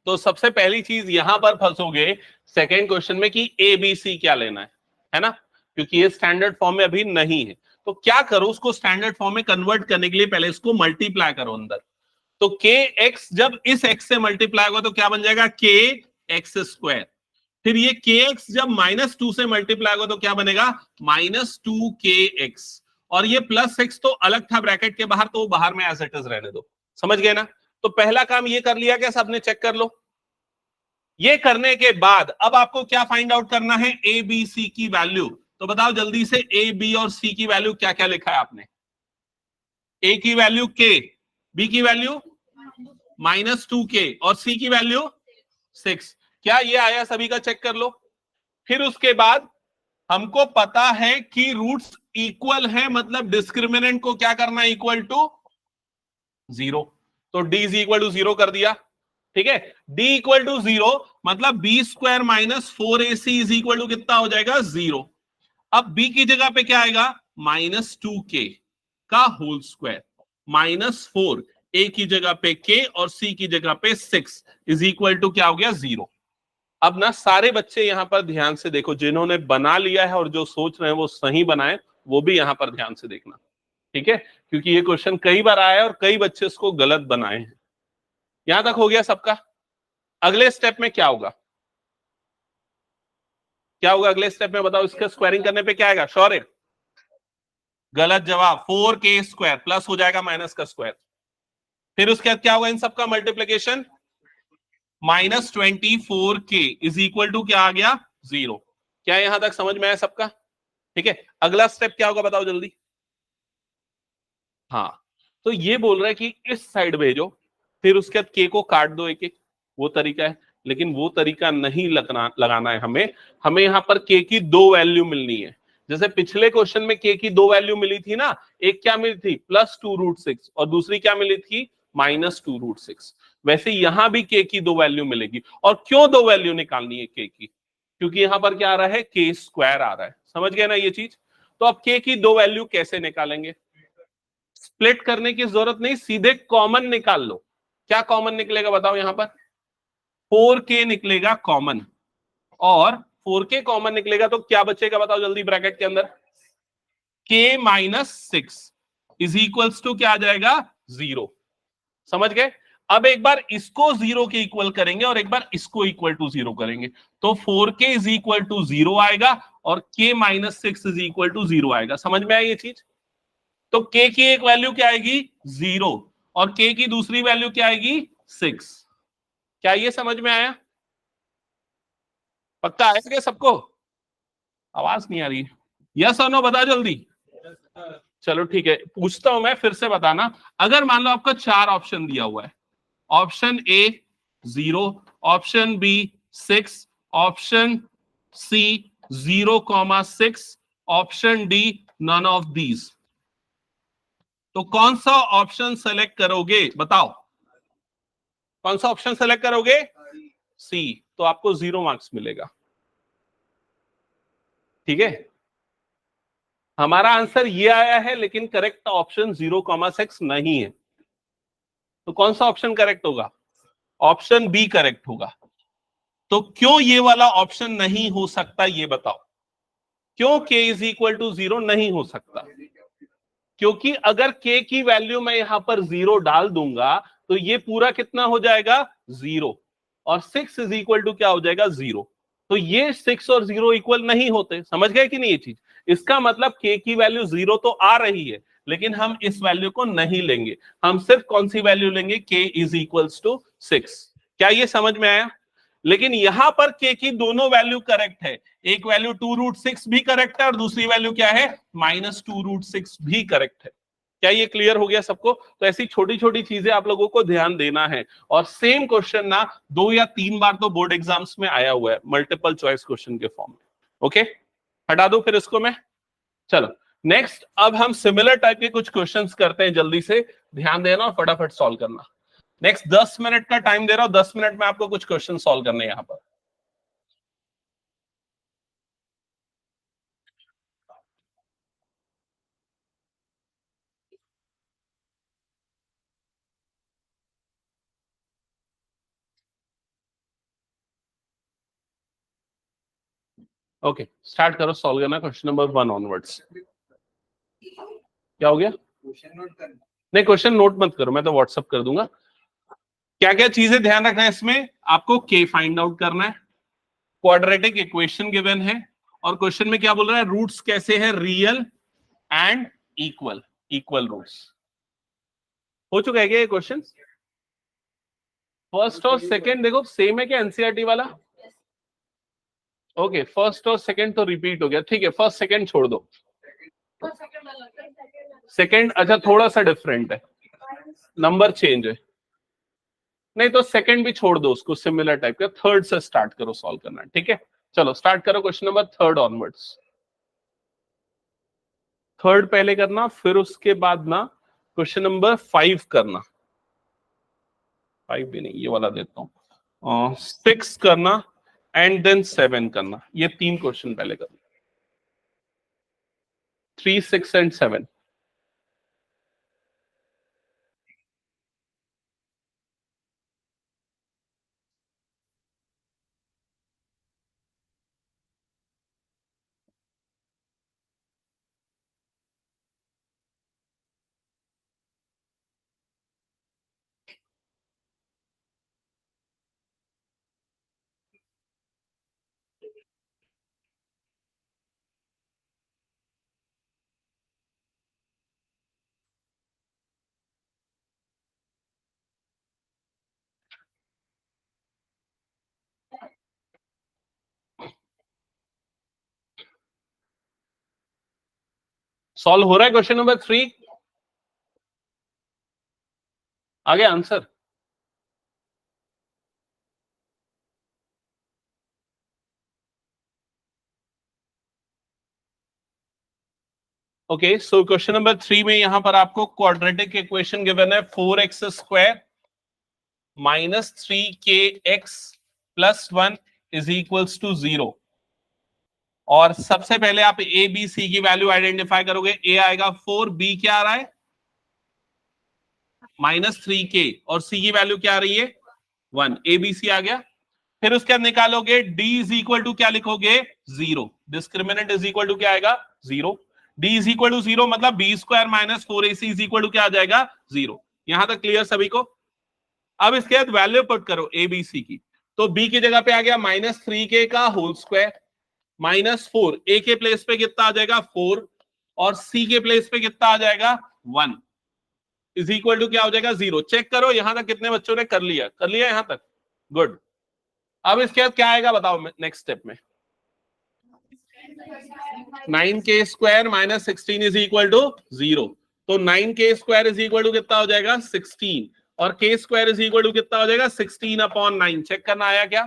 तो सबसे पहली चीज यहां पर फंसोगे सेकेंड क्वेश्चन में कि ए बी सी क्या लेना है ना, क्योंकि ये स्टैंडर्ड फॉर्म में अभी नहीं है। तो क्या करो, उसको स्टैंडर्ड फॉर्म में कन्वर्ट करने के लिए पहले इसको मल्टीप्लाई करो अंदर। तो के एक्स जब इस एक्स से मल्टीप्लाई होगा तो क्या बन जाएगा, के एक्स स्क्वायर। फिर ये के एक्स जब -2 से मल्टीप्लाई होगा तो क्या बनेगा, -2 kx। और ये प्लस एक्स तो अलग था ब्रैकेट के बाहर, तो बाहर में एज इट इज रहने दो। समझ गए ना? तो पहला काम ये कर लिया क्या सबने, चेक कर लो। ये करने के बाद अब आपको क्या फाइंड आउट करना है, ए बी सी की वैल्यू। तो बताओ जल्दी से, ए बी और सी की वैल्यू क्या क्या लिखा है आपने। ए की वैल्यू के, बी की वैल्यू -2k, और सी की वैल्यू 6। क्या ये आया सभी का, चेक कर लो। फिर उसके बाद हमको पता है कि रूट्स इक्वल है, मतलब डिस्क्रिमिनेंट को क्या करना, इक्वल टू 0। तो डी इज इक्वल टू 0 कर दिया। ठीक है, डी इक्वल टू 0 मतलब b square minus 4ac is equal to कितना हो जाएगा, 0। अब बी की जगह पे क्या आएगा, -2k का होल स्क्वायर -4, ए की जगह पे k और सी की जगह पे 6 इज इक्वल टू क्या हो गया, 0। अब ना सारे बच्चे यहां पर ध्यान से देखो, जिन्होंने बना लिया है और जो सोच रहे हैं वो सही बनाए, वो भी यहां पर ध्यान से देखना। ठीक है, क्योंकि ये क्वेश्चन कई बार आया है और कई बच्चे इसको गलत बनाए हैं। यहां तक हो गया सबका? अगले स्टेप में क्या होगा, क्या होगा अगले स्टेप में बताओ, इसका स्क्वायरिंग करने पे क्या आएगा, श्योर है? गलत जवाब, 4k² प्लस हो जाएगा माइनस का स्क्वायर। फिर उसके बाद क्या होगा, इन सबका multiplication -24k is equal to क्या आ गया, 0। क्या यहां तक समझ में आया सबका? ठीक है, अगला स्टेप क्या होगा बताओ जल्दी। हाँ, तो ये बोल रहा है कि इस साइड भेजो, फिर उसके बाद के को काट दो एक एक, वो तरीका है। लेकिन वो तरीका नहीं लगाना है हमें। हमें यहां पर के की दो वैल्यू मिलनी है। जैसे पिछले क्वेश्चन में के की दो वैल्यू मिली थी ना, एक क्या मिली थी +2√6 और दूसरी क्या मिली थी -2√6। वैसे यहां भी के की दो वैल्यू मिलेगी। और क्यों दो वैल्यू निकालनी है के की? क्योंकि यहां पर क्या आ रहा है, के स्क्वायर आ रहा है। समझ गए ना ये चीज? तो अब के की दो वैल्यू कैसे निकालेंगे? स्प्लिट करने की जरूरत नहीं, सीधे कॉमन निकाल लो। क्या कॉमन निकलेगा बताओ यहां पर? 4k निकलेगा कॉमन। और 4k कॉमन निकलेगा तो क्या बचेगा बताओ जल्दी ब्रैकेट के अंदर? k-6 इज इक्वल्स टू क्या आ जाएगा, 0। समझ गए? अब एक बार इसको 0 के इक्वल करेंगे और एक बार इसको इक्वल टू 0 करेंगे, तो 4k इज इक्वल टू 0 आएगा और k-6 इज इक्वल टू 0 आएगा। समझ में आई ये चीज? तो k की एक वैल्यू क्या आएगी, 0, और k की दूसरी वैल्यू क्या आएगी, 6। क्या ये समझ में आया? पक्का आया क्या सबको? आवाज नहीं आ रही? यस और नो बता जल्दी। चलो ठीक है, पूछता हूं मैं, फिर से बताना। अगर मान लो आपका चार ऑप्शन दिया हुआ है, option a 0, option b 6, option c 0,6, option d none of these, तो कौन सा ऑप्शन सेलेक्ट करोगे बताओ? कौन सा ऑप्शन सेलेक्ट करोगे? सी। तो आपको 0 मार्क्स मिलेगा। ठीक है, हमारा आंसर ये आया है, लेकिन करेक्ट ऑप्शन 0,6 नहीं है। तो कौन सा ऑप्शन करेक्ट होगा? ऑप्शन बी करेक्ट होगा। तो क्यों ये वाला ऑप्शन नहीं हो सकता ये बताओ? क्यों k इज इक्वल टू 0 नहीं हो सकता? क्योंकि अगर k की वैल्यू मैं यहां पर 0 डाल दूंगा तो ये पूरा कितना हो जाएगा, 0, और 6 इज इक्वल टू क्या हो जाएगा, 0। तो ये 6 और 0 इक्वल नहीं होते। समझ गए कि नहीं ये चीज? इसका मतलब k की वैल्यू 0 तो आ रही है, लेकिन हम इस वैल्यू को नहीं लेंगे। हम सिर्फ कौन सी वैल्यू लेंगे, k इज इक्वल्स टू 6। क्या ये समझ में आया? लेकिन यहां पर k की दोनों वैल्यू करेक्ट है। एक वैल्यू 2√6 भी करेक्ट है और दूसरी वैल्यू क्या है, -2√6 भी करेक्ट है। क्या ये क्लियर हो गया सबको? तो ऐसी छोटी छोटी चीजें आप लोगों को ध्यान देना है। और सेम क्वेश्चन ना 2 या 3 बार तो बोर्ड एग्जाम्स में आया हुआ है, मल्टीपल चॉइस क्वेश्चन के फॉर्म में। ओके, हटा दो फिर इसको मैं। चलो नेक्स्ट, अब हम सिमिलर टाइप के कुछ क्वेश्चंस करते हैं, जल्दी से ध्यान देना और फटाफट सॉल्व करना। नेक्स्ट 10 मिनट का टाइम दे रहा हूं, 10 मिनट में आपको कुछ क्वेश्चन सॉल्व करने हैं यहां पर। ओके, स्टार्ट करो सॉल्व करना, क्वेश्चन नंबर 1 ऑनवर्ड्स। क्या हो गया? नहीं, क्वेश्चन नोट मत करो, मैं तो व्हाट्सअप कर दूंगा। क्या क्या चीजें ध्यान रखना है इसमें? आपको के फाइंड आउट करना है, क्वाड्रेटिक इक्वेशन गिवन है, और क्वेश्चन में क्या बोल रहा है, रूट्स कैसे हैं, real and equal, equal roots. हो चुका है क्या ये क्वेश्चन? फर्स्ट और सेकंड देखो सेम है क्या एनसीईआरटी वाला? ओके, फर्स्ट और सेकंड तो रिपीट हो गया, ठीक है, फर्स्ट सेकंड छोड़ दो। सेकंड अच्छा थोड़ा सा डिफरेंट है, नंबर चेंज है। नहीं तो सेकंड भी छोड़ दो उसको, सिमिलर टाइप का। थर्ड से स्टार्ट करो सॉल्व करना, ठीक है? चलो स्टार्ट करो question number third onwards. Third पहले करना, फिर उसके बाद ना क्वेश्चन नंबर 5 करना। 5 भी नहीं, ये वाला देता हूँ। 6 करना एंड देन 7 करना। ये 3 क्वेश्चन पहले करना, 3, 6 एंड 7। सॉल्व हो रहा है क्वेश्चन नंबर 3? आगे answer. Okay, so question number 3 में यहां पर आपको क्वाड्रेटिक इक्वेशन गिवन है 4x square minus 3kx plus 1 is equals to 0। और सबसे पहले आप ए बी सी की वैल्यू आइडेंटिफाई करोगे। ए आएगा 4, बी क्या आ रहा है -3k, और सी की वैल्यू क्या आ रही है 1। ए बी सी आ गया। फिर उसके बाद निकालोगे d इज इक्वल टू क्या लिखोगे 0। डिस्क्रिमिनेंट इज इक्वल टू क्या आएगा 0। d इज इक्वल टू 0 मतलब b square minus 4ac is equal to क्या आ जाएगा 0। यहां तक क्लियर सभी को? अब इसके बाद वैल्यू पुट करो ए बी सी की। तो b की जगह पे आ गया -3k का होल स्क्वायर -4। ए के प्लेस पे कितना आ जाएगा 4, और सी के प्लेस पे कितना आ जाएगा 1 इज इक्वल टू क्या हो जाएगा 0। चेक करो यहां तक कितने बच्चों ने कर लिया? कर लिया यहां तक? गुड। अब इसके बाद क्या आएगा बताओ नेक्स्ट स्टेप में? 9k square minus 16 is equal to 0। तो 9k square is equal to कितना हो जाएगा 16, और k square is equal to कितना हो जाएगा 16/9। चेक करना आया क्या?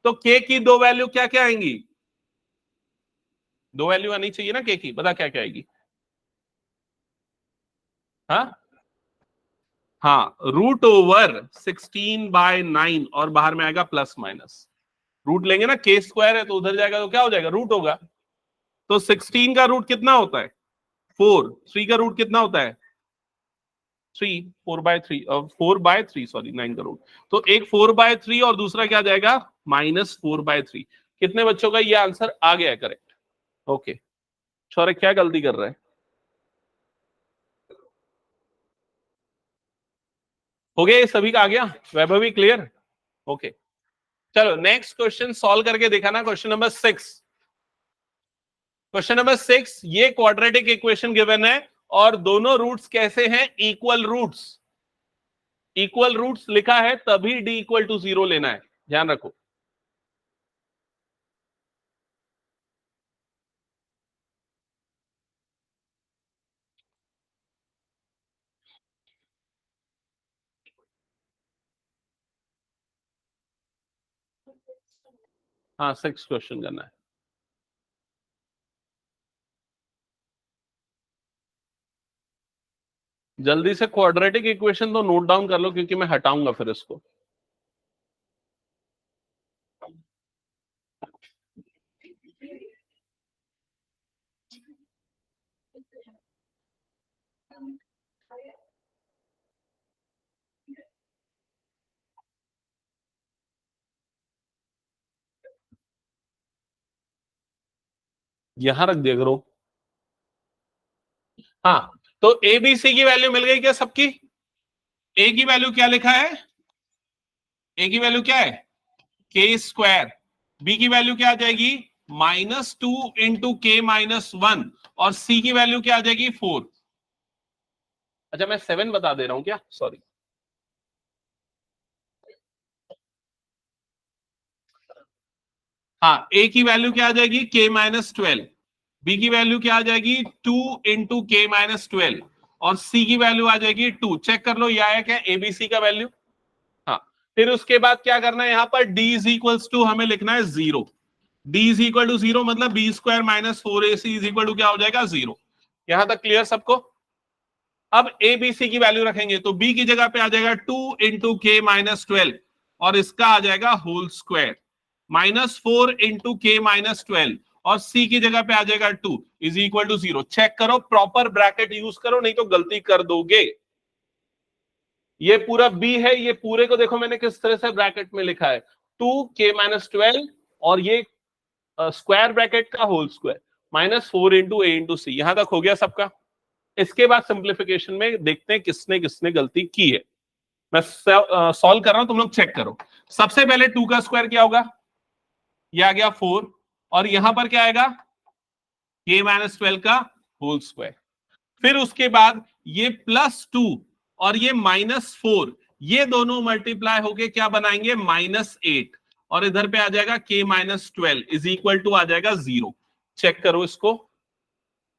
तो k की दो वैल्यू क्या क्या आएंगी? दो वैल्यू आनी चाहिए ना k की। बता क्या क्या आएगी? हाँ, रूट ओवर 16/9, और बाहर में आएगा प्लस माइनस। रूट लेंगे ना, k स्क्वायर है तो उधर जाएगा तो क्या हो जाएगा रूट होगा। तो 16 का रूट कितना होता है 4। 3 का रूट कितना होता है 3। 4/3 4/3 सॉरी 9 का रूट। तो एक 4/3 और दूसरा क्या जाएगा -4/3। कितने बच्चों का ये आंसर आ गया है करेक्ट? ओके, शौर्य क्या गलती कर रहा है? हो गया ये सभी का आ गया? वैभवी क्लियर? ओके, चलो नेक्स्ट क्वेश्चन सॉल्व करके दिखाना। Question number 6। क्वेश्चन नंबर 6, ये क्वाड्रेटिक इक्वेशन गिवन है और दोनों रूट्स कैसे हैं इक्वल रूट्स। इक्वल रूट्स लिखा है तभी d इक्वल टू 0 लेना है, ध्यान रखो। हाँ 6 क्वेश्चन करना है। जल्दी से क्वाड्रेटिक इक्वेशन तो नोट डाउन कर लो क्योंकि मैं हटाऊंगा फिर इसको। यहां रख दिया करो। हाँ, तो ए बी सी की वैल्यू मिल गई क्या सबकी? ए की वैल्यू क्या लिखा है? ए की वैल्यू क्या है के स्क्वायर। बी की वैल्यू क्या आ जाएगी -2 × k-1, और सी की वैल्यू क्या आ जाएगी 4। अच्छा मैं 7 बता दे रहा हूं क्या, सॉरी। हाँ, ए की वैल्यू क्या आ जाएगी k-12, बी की वैल्यू क्या आ जाएगी 2 × k-12, और सी की वैल्यू आ जाएगी 2। चेक कर लो ये आया क्या एबीसी का वैल्यू। हाँ, फिर उसके बाद क्या करना है, यहां पर d इज इक्वल्स टू हमें लिखना है 0। d इज इक्वल टू 0 मतलब b square minus 4ac is equal to क्या हो जाएगा 0। यहां तक क्लियर सबको? अब ए बी सी की वैल्यू रखेंगे तो b की जगह पे आ जाएगा 2 × k-12, और इसका आ जाएगा होल स्क्वायर -4 × k-12, और c की जगह पे आ जाएगा 2 इज इक्वल टू 0। चेक करो, प्रॉपर ब्रैकेट यूज करो नहीं तो गलती कर दोगे। ये पूरा b है, ये पूरे को देखो मैंने किस तरह से ब्रैकेट में लिखा है 2k-12, और ये स्क्वायर ब्रैकेट का होल स्क्वायर -4 × a × c। यहां तक हो गया सबका? इसके बाद सिंप्लीफिकेशन में देखते हैं किसने किसने गलती की है। मैं सॉल्व कर रहा हूं, तुम लोग चेक करो। सबसे पहले 2 का स्क्वायर क्या होगा, ये आ गया 4, और यहां पर क्या आएगा k-12 का होल स्क्वायर। फिर उसके बाद ये +2 और ये -4, ये दोनों मल्टीप्लाई होके क्या बनाएंगे -8, और इधर पे आ जाएगा k-12 इज इक्वल टू आ जाएगा 0। चेक करो इसको,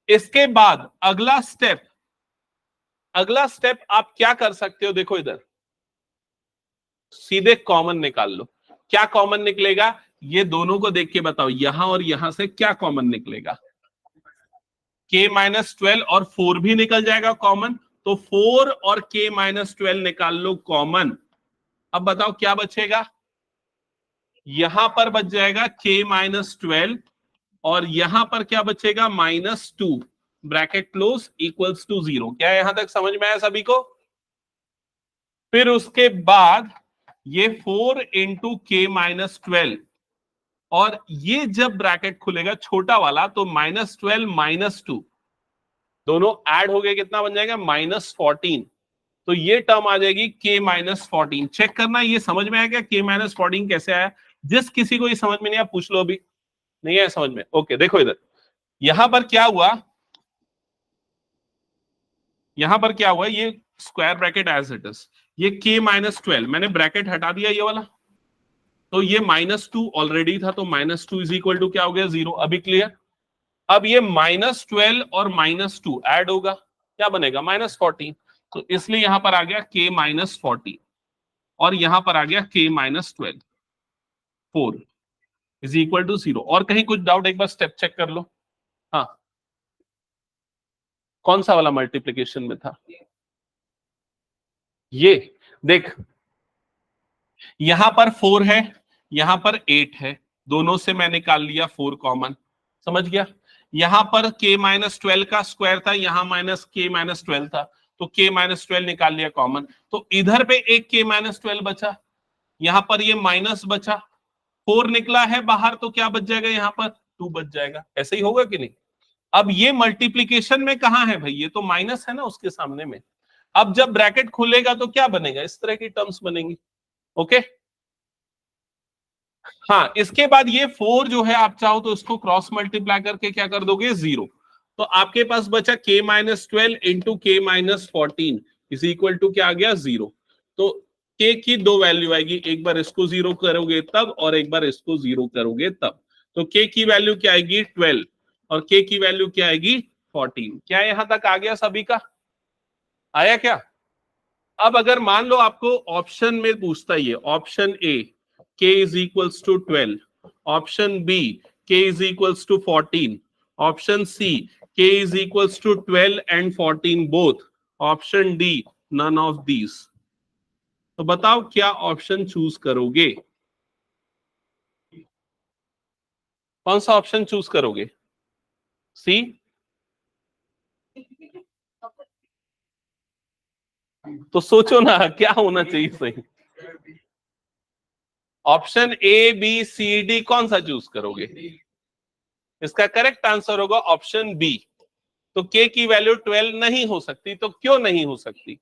इसके बाद अगला स्टेप आप क्या कर सकते हो, देखो इधर सीधे कॉमन निकाल लो। क्या कॉमन निकलेगा, ये दोनों को देख के बताओ, यहां और यहां से क्या कॉमन निकलेगा। k-12 और 4 भी निकल जाएगा कॉमन, तो 4 और k-12 निकाल लो कॉमन। अब बताओ क्या बचेगा, यहां पर बच जाएगा k-12 और यहां पर क्या बचेगा -2, ब्रैकेट क्लोज इक्वल्स टू 0। क्या यहां तक समझ में आया सभी को। फिर उसके बाद ये 4 इंटू k-12 और ये जब ब्रैकेट खुलेगा छोटा वाला तो -12 -2 दोनों ऐड हो गए, कितना बन जाएगा -14। तो ये टर्म आ जाएगी k-14। चेक करना ये समझ में आया क्या, k-14 कैसे आया। जिस किसी को ये समझ में नहीं आया पूछ लो, अभी नहीं आया समझ में। ओके देखो इधर, यहां पर क्या हुआ, ये square bracket as it is, ये k-12 मैंने ब्रैकेट हटा दिया ये वाला, तो ये -2 ऑलरेडी था, तो -2 इज इक्वल टू क्या हो गया 0। अभी क्लियर। अब ये -12 और -2 ऐड होगा, क्या बनेगा -14। तो इसलिए यहां पर आ गया k-14 और यहां पर आ गया k-12, 4 इज इक्वल टू 0। और कहीं कुछ डाउट, एक बार स्टेप चेक कर लो। हाँ, कौन सा वाला मल्टीप्लीकेशन में था, ये देख, यहां पर 4 है, यहां पर 8 है, दोनों से मैं निकाल लिया 4 कॉमन, समझ गया। यहां पर k-12 का स्क्वायर था, यहां -k-12 था, तो k-12 निकाल लिया कॉमन, तो इधर पे एक k-12 बचा, यहां पर ये माइनस बचा, 4 निकला है बाहर, तो क्या बच जाएगा यहां पर 2 बच जाएगा। ऐसे ही होगा कि नहीं। अब ये मल्टीप्लीकेशन में कहां है भाई, ये तो माइनस है ना उसके सामने में। अब जब ब्रैकेट खुलेगा तो क्या बनेगा, इस तरह की टर्म्स बनेंगी। ओके, हाँ, इसके बाद ये 4 जो है आप चाहो तो इसको क्रॉस मल्टीप्लाई करके क्या कर दोगे 0। तो आपके पास बचा k-12 into k-14 is equal to क्या आ गया 0। तो k की दो वैल्यू आएगी, एक बार इसको 0 करोगे तब और एक बार इसको 0 करोगे तब। तो k की वैल्यू क्या आएगी 12 और k की वैल्यू क्या आएगी 14। क्या यहां तक आ गया सभी का, आया क्या। अब अगर मान लो आपको ऑप्शन में पूछता है, option a k is equals to 12, option b k is equals to 14, option c k is equals to 12 and 14 both, option d none of these. तो बताओ क्या ऑप्शन चूज करोगे, कौन सा ऑप्शन चूज करोगे, सी। तो सोचो ना क्या होना चाहिए सही। Option a b c d कौन सा चूज करोगे, इसका करेक्ट आंसर होगा ऑप्शन बी। तो k की वैल्यू 12 नहीं हो सकती, तो क्यों नहीं हो सकती,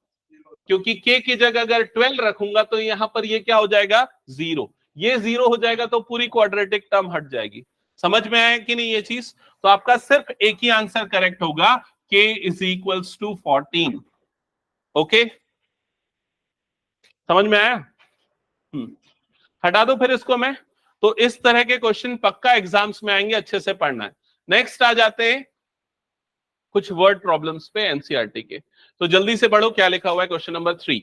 क्योंकि k की जगह अगर 12 रखूंगा तो यहां पर ये क्या हो जाएगा 0, ये 0 हो जाएगा तो पूरी क्वाड्रेटिक टर्म हट जाएगी। समझ में आया कि नहीं ये चीज। तो आपका सिर्फ एक ही आंसर करेक्ट होगा, k is equals to 14। Okay, समझ में आया। हटा दो फिर इसको मैं। तो इस तरह के क्वेश्चन पक्का एग्जाम्स में आएंगे, अच्छे से पढ़ना है। नेक्स्ट आ जाते हैं कुछ वर्ड प्रॉब्लम्स पे एनसीईआरटी के। तो जल्दी से पढ़ो क्या लिखा हुआ है question number 3।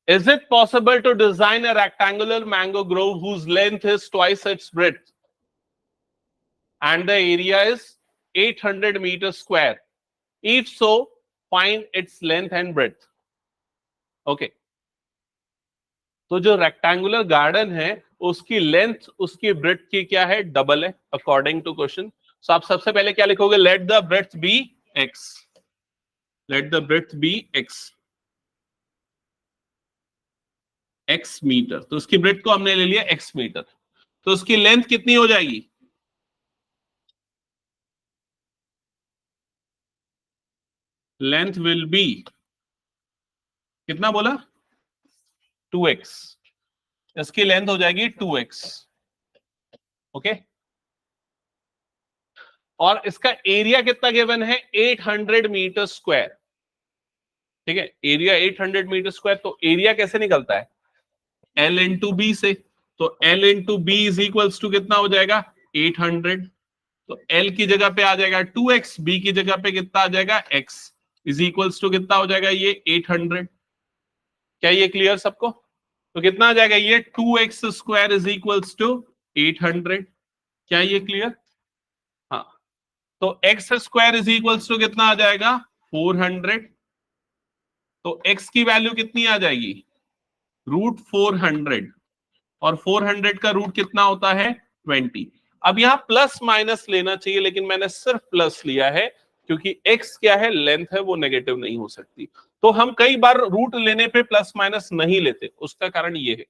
Is it possible to design a rectangular mango grove whose length is twice its breadth and the area is 800 meters square? If so, find its length and breadth. Okay. तो जो rectangular garden है उसकी length उसकी breadth की क्या है, double है according to question. सो आप सबसे पहले क्या लिखोगे, let the breadth be x, let the breadth be x metre. तो उसकी ब्रेड्थ को हमने ले लिया x मीटर, तो उसकी लेंथ कितनी हो जाएगी, लेंथ विल बी कितना बोला 2x, इसकी लेंथ हो जाएगी 2x। ओके, और इसका एरिया कितना गिवन है 800 मीटर स्क्वायर, ठीक है, एरिया 800 मीटर स्क्वायर। तो एरिया कैसे निकलता है L इंटू बी से, तो L into b is equals to कितना हो जाएगा 800, तो L की जगह पे आ जाएगा 2x, B की जगह पे कितना आ जाएगा x इज इक्वल्स टू कितना हो जाएगा ये 800। क्या ये क्लियर सबको? तो कितना आ जाएगा ये 2x square is equals to 800। क्या ये क्लियर? हाँ, तो x square is equals to कितना आ जाएगा 400, तो x की वैल्यू कितनी आ जाएगी रूट 400, और 400 का रूट कितना होता है 20। अब यहां प्लस माइनस लेना चाहिए, लेकिन मैंने सिर्फ प्लस लिया है क्योंकि x क्या है लेंथ है, वो नेगेटिव नहीं हो सकती। तो हम कई बार रूट लेने पे प्लस माइनस नहीं लेते, उसका कारण ये है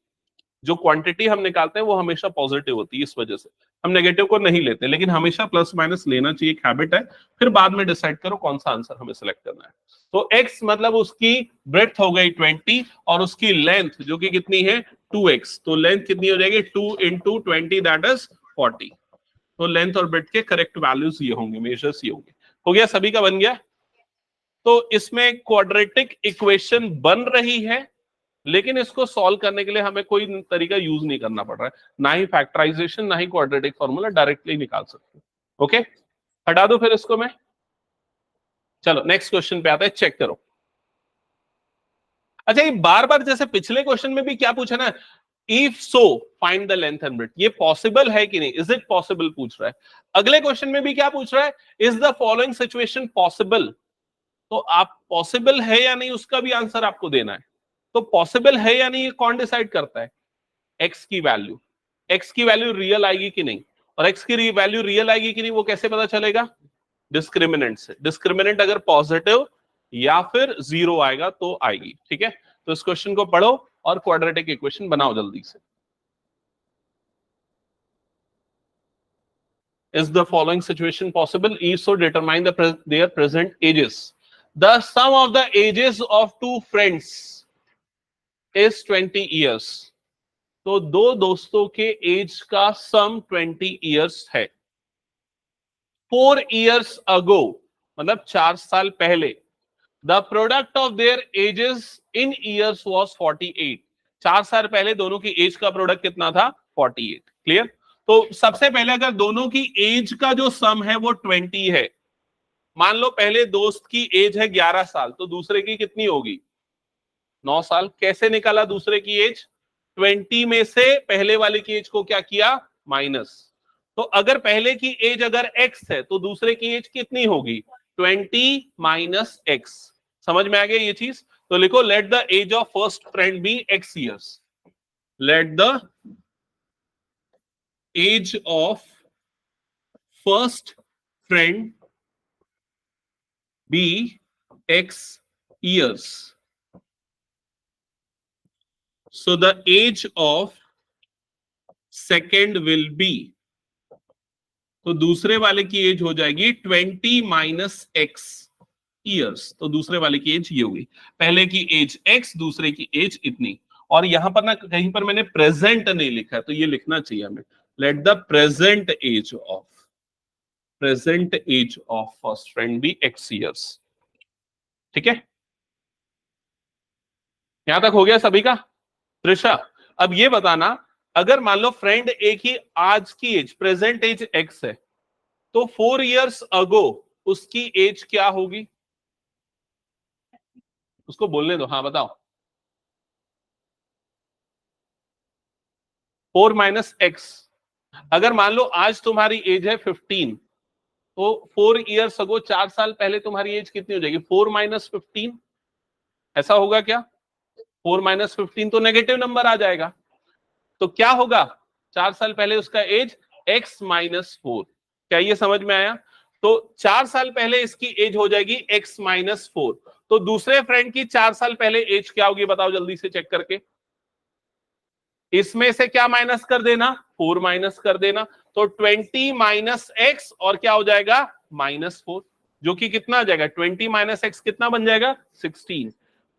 जो क्वांटिटी हम निकालते हैं वो हमेशा पॉजिटिव होती है, इस वजह से हम नेगेटिव को नहीं लेते, लेकिन हमेशा प्लस माइनस लेना चाहिए, एक हैबिट है। फिर बाद में डिसाइड करो कौन सा आंसर हमें सिलेक्ट करना है। तो x मतलब उसकी ब्रेड्थ हो गई 20 और उसकी लेंथ जो कि कितनी है 2x, तो लेंथ कितनी हो जाएगी 2 इंटू 20 दैट इज 40। तो लेंथ और ब्रेड्थ के करेक्ट वैल्यूज ये होंगे, मेजर्स ये होंगे। हो गया, सभी का बन गया। तो इसमें क्वाड्रेटिक इक्वेशन बन रही है, लेकिन इसको सॉल्व करने के लिए हमें कोई तरीका यूज नहीं करना पड़ रहा है, ना ही फैक्टराइजेशन ना ही क्वाड्रेटिक फॉर्मूला, डायरेक्टली निकाल सकते हो। ओके, हटा दो फिर इसको मैं। चलो नेक्स्ट क्वेश्चन पे आता है, चेक करो। अच्छा, ये बार बार जैसे पिछले क्वेश्चन में भी क्या पूछा ना, if so find the length and breadth, ये पॉसिबल है कि नहीं, इज इट पॉसिबल पूछ रहा है। अगले क्वेश्चन में भी क्या पूछ रहा है, is the following situation possible. तो आप पॉसिबल है या नहीं उसका भी आंसर आपको देना है। तो पॉसिबल है या नहीं ये कौन डिसाइड करता है, एक्स की वैल्यू। एक्स की वैल्यू रियल आएगी कि नहीं, और एक्स की वैल्यू रियल आएगी कि नहीं वो कैसे पता चलेगा, डिस्क्रिमिनेंट से। डिस्क्रिमिनेंट अगर पॉजिटिव या फिर जीरो आएगा तो आएगी, ठीक है। तो इस क्वेश्चन को पढ़ो और क्वाड्रेटिक इक्वेशन बनाओ जल्दी से। Is the following situation possible? If so, determine their present ages. The sum of the ages of two friends is 20 years. तो दो दोस्तों के एज का सम 20 इयर्स है। 4 years ago मतलब 4 साल पहले, the product of their edges in years was 48। 4 साल पहले दोनों की एज का प्रोडक्ट कितना था 48। क्लियर? तो सबसे पहले अगर दोनों की एज का जो सम है वो 20 है, मान लो पहले दोस्त की एज है 11 साल, तो दूसरे की कितनी होगी 9 साल। कैसे निकाला दूसरे की एज, 20 में से पहले वाले की एज को क्या किया माइनस। तो अगर पहले की एज अगर x है तो दूसरे की एज कितनी होगी 20 माइनस x। समझ में आ गया ये चीज? तो लिखो let the age of first friend be x years। Let the age of first friend be x years। So the age of second will be, तो दूसरे वाले की एज हो जाएगी 20 माइनस एक्स ईयर्स। तो दूसरे वाले की एज ये होगी, पहले की एज x, दूसरे की एज इतनी। और यहां पर ना कहीं पर मैंने प्रेजेंट नहीं लिखा है, तो ये लिखना चाहिए हमें, let the present age of first friend be x years. ठीक है, यहां तक हो गया सभी का? त्रिशा, अब ये बताना, अगर मान लो फ्रेंड एक ही आज की एज प्रेजेंट एज x है, तो 4 years अगो उसकी एज क्या होगी, उसको बोलने दो। हाँ बताओ। 4 माइनस एक्स। अगर मान लो आज तुम्हारी एज है 15, तो 4 years अगो 4 साल पहले तुम्हारी एज कितनी हो जाएगी 4 माइनस 15। ऐसा होगा क्या? 4 माइनस 15 तो नेगेटिव नंबर आ जाएगा, तो क्या होगा 4 साल पहले उसका एज x माइनस 4। क्या ये समझ में आया? तो 4 साल पहले इसकी एज हो जाएगी x माइनस 4। तो दूसरे फ्रेंड की 4 साल पहले एज क्या होगी बताओ जल्दी से चेक करके। इसमें से क्या माइनस कर देना 4 माइनस कर देना, तो 20 माइनस एक्स और क्या हो जाएगा माइनस 4, जो कि कितना आ जाएगा 20 माइनस एक्स कितना बन जाएगा 16।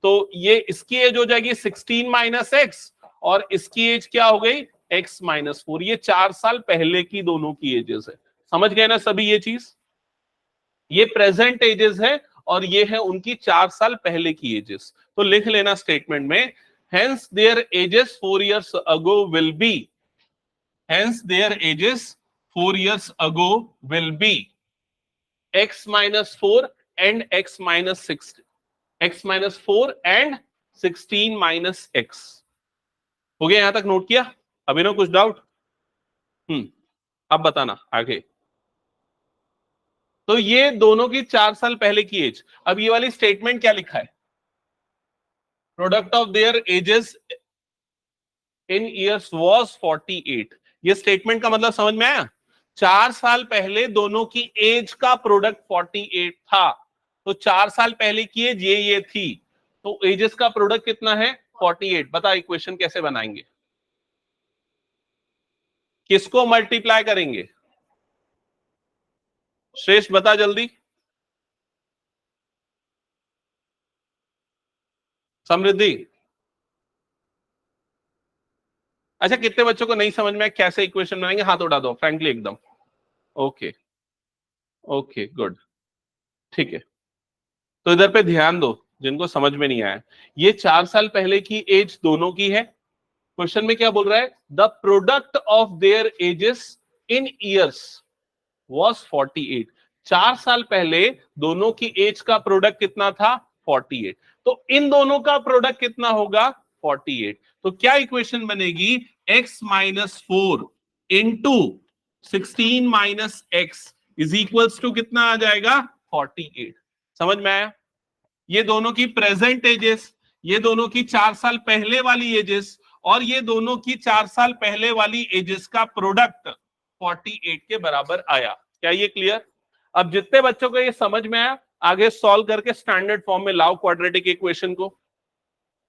तो ये इसकी एज हो जाएगी 16 माइनस एक्स और इसकी एज क्या हो गई x माइनस 4। ये 4 साल पहले की दोनों की एजेस है। समझ गए ना सभी ये चीज? ये प्रेजेंट एजेस है और ये है उनकी 4 साल पहले की एजेस। तो लिख लेना स्टेटमेंट में, hence there edges 4 years ago will be, hence there edges 4 years ago will be x minus 4 and x minus 6, x minus 4 and 16 minus x। हो गया, यहां तक नोट किया? अभिनव कुछ डाउट? अब बताना आगे। तो ये दोनों की 4 साल पहले की एज। अब ये वाली स्टेटमेंट क्या लिखा है? Product of their edges in years was 48। ये स्टेटमेंट का मतलब समझ में आया? 4 साल पहले दोनों की एज का प्रोडक्ट 48 था। तो 4 साल पहले की एज ये थी, तो एजेस का प्रोडक्ट कितना है? 48। बता इक्वेशन कैसे बनाएंगे? किसको मल्टीप्लाई करेंगे? श्रेष्ठ बता जल्दी। समृद्धि, अच्छा कितने बच्चों को नहीं समझ में कैसे इक्वेशन बनाएंगे? हाथ उठा दो फ्रैंकली एकदम। ओके, ओके गुड, ठीक है। तो इधर पे ध्यान दो जिनको समझ में नहीं आया। ये 4 साल पहले की एज दोनों की है। क्वेश्चन में क्या बोल रहा है? The product of their edges in years was 48। 4 साल पहले दोनों की एज का प्रोडक्ट कितना था? 48। तो इन दोनों का प्रोडक्ट कितना होगा? 48। तो क्या इक्वेशन बनेगी? x minus 4 into 16 minus x is equals to कितना आ जाएगा? 48। समझ में आया? ये दोनों की प्रेजेंट एजेस, ये दोनों की 4 साल पहले वाली एजेस, और ये दोनों की 4 साल पहले वाली एजेस का प्रोडक्ट 48 के बराबर आया। क्या ये क्लियर? अब जितने बच्चों को ये समझ में आया, आगे सॉल्व करके स्टैंडर्ड फॉर्म में लाओ क्वाड्रेटिक इक्वेशन को।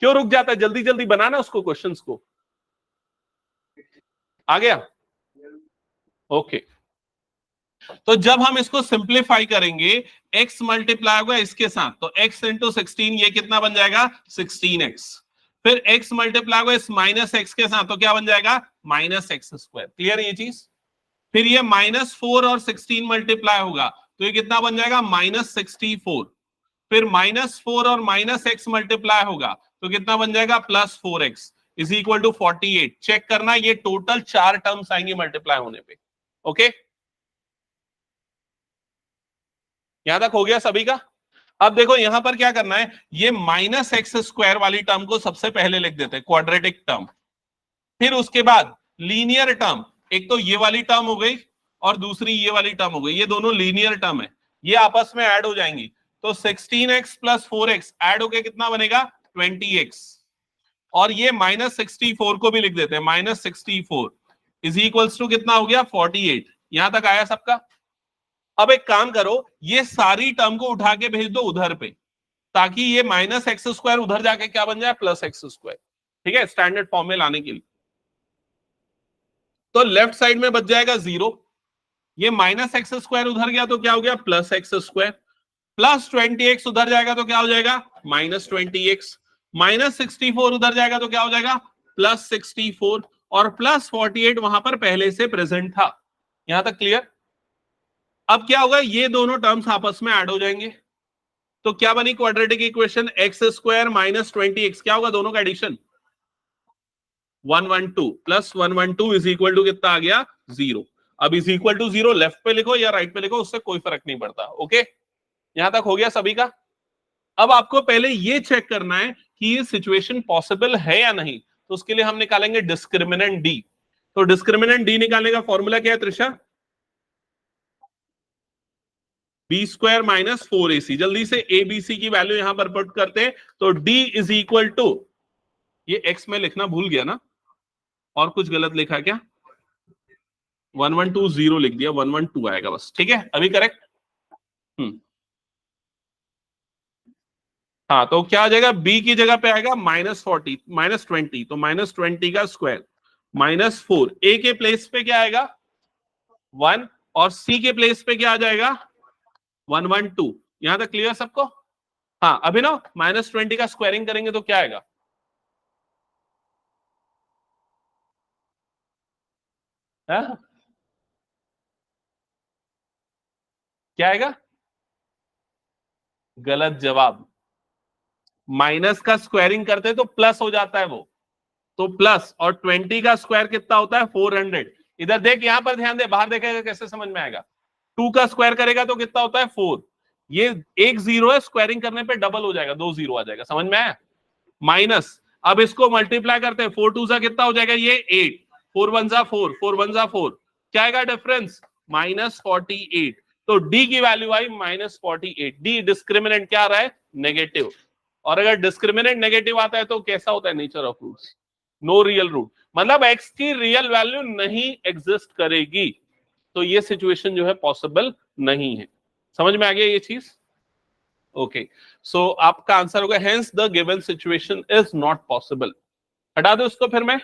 क्यों रुक जाता है? जल्दी जल्दी बनाना उसको, क्वेश्चंस को। आ गया? ओके। तो जब हम इसको सिंप्लीफाई करेंगे, x मल्टीप्लाई होगा इसके साथ, तो x इंटू 16, ये कितना बन जाएगा? 16x। फिर x मल्टीप्लाई होगा इस माइनस एक्स के साथ, तो क्या बन जाएगा? Minus x square. क्लियर ये चीज? फिर ये -4 और 16 मल्टीप्लाई होगा, तो ये कितना बन जाएगा? -64। फिर -4 और माइनस एक्स मल्टीप्लाई होगा, तो कितना बन जाएगा? +4x is equal to 48। Check करना, ये टोटल 4 टर्म्स आएंगे मल्टीप्लाई होने पे। ओके, यहां तक हो गया सभी का? अब देखो यहां पर क्या करना है, ये -x² वाली टर्म को सबसे पहले लिख देते हैं, क्वाड्रेटिक टर्म। फिर उसके बाद लीनियर टर्म, एक तो ये वाली टर्म हो गई और दूसरी ये वाली टर्म हो गई, ये दोनों लीनियर टर्म है, ये आपस में ऐड हो जाएंगी। तो 16x + 4x ऐड होके कितना बनेगा? 20x। और ये -64 को भी लिख देते हैं, -64 इज इक्वल्स टू कितना हो गया? 48। यहां तक आया सबका? अब एक काम करो, ये सारी टर्म को उठा के भेज दो उधर पे, ताकि ये -x² उधर जाके क्या बन जाए? +x²। ठीक है, स्टैंडर्ड फॉर्म में लाने के लिए। तो लेफ्ट साइड में बच जाएगा 0। ये -x² उधर गया तो क्या हो गया? +x²। +20x उधर जाएगा तो क्या हो जाएगा? -20x। -64 उधर जाएगा तो क्या हो जाएगा? +64। और +48 वहां पर पहले से प्रेजेंट था। यहां तक क्लियर? अब क्या होगा? ये दोनों टर्म्स आपस में ऐड हो जाएंगे, तो क्या बनी क्वाड्रेटिक इक्वेशन? x² - 20x। क्या होगा दोनों का एडिशन? 112 + 112 इज इक्वल टू कितना आ गया? 0। अब इज इक्वल टू 0 लेफ्ट पे लिखो या राइट पे लिखो, उससे कोई फर्क नहीं पड़ता। ओके, यहां तक हो गया सभी का? अब आपको पहले ये चेक करना है कि ये सिचुएशन पॉसिबल है या नहीं, तो उसके लिए हम निकालेंगे डिस्क्रिमिनेंट डी। तो डिस्क्रिमिनेंट डी निकालने का फॉर्मूला क्या है त्रिशा? b² - 4ac। जल्दी से abc की वैल्यू यहां पर पुट करते हैं, तो d इज इक्वल टू, ये x में लिखना भूल गया ना, और कुछ गलत लिखा क्या? 1120 लिख दिया, 112 आएगा बस। ठीक है, अभी करेक्ट। हम्म, हाँ, तो क्या आ जाएगा? b की जगह पे आएगा -40 -20, तो -20 का स्क्वायर -4। a के प्लेस पे क्या आएगा? 1। और c के प्लेस पे क्या आ जाएगा? 112। यहां तक क्लियर सबको? हाँ, अभी ना -20 का स्क्वायरिंग करेंगे तो क्या आएगा? हाँ? क्या आएगा? गलत जवाब। माइनस का स्क्वायरिंग करते तो प्लस हो जाता है वो, तो प्लस, और 20 का स्क्वायर कितना होता है 400। इधर देख, यहां पर ध्यान दे, बाहर देखेगा कैसे समझ में आएगा। 2 का स्क्वायर करेगा तो कितना होता है 4। ये एक जीरो है, स्क्वायरिंग करने पे डबल हो जाएगा, 2 जीरो आ जाएगा, समझ में आया। माइनस, अब इसको मल्टीप्लाई करते हैं, 4 टू सा कितना हो जाएगा ये 8, 4 वन जा 4, 4 वन जा 4, क्या आएगा डिफरेंस -48। तो डी की वैल्यू आई -48। डी डिस्क्रिमिनेंट क्या आ रहा है, नेगेटिव। और अगर डिस्क्रिमिनेंट नेगेटिव आता है तो कैसा होता है nature of roots, no real root, मतलब एक्स की रियल वैल्यू नहीं एग्जिस्ट करेगी। तो ये सिचुएशन जो है पॉसिबल नहीं है। समझ में आ गया ये चीज? ओके, सो आपका आंसर होगा hence the given situation is not possible. हटा दो उसको फिर मैं।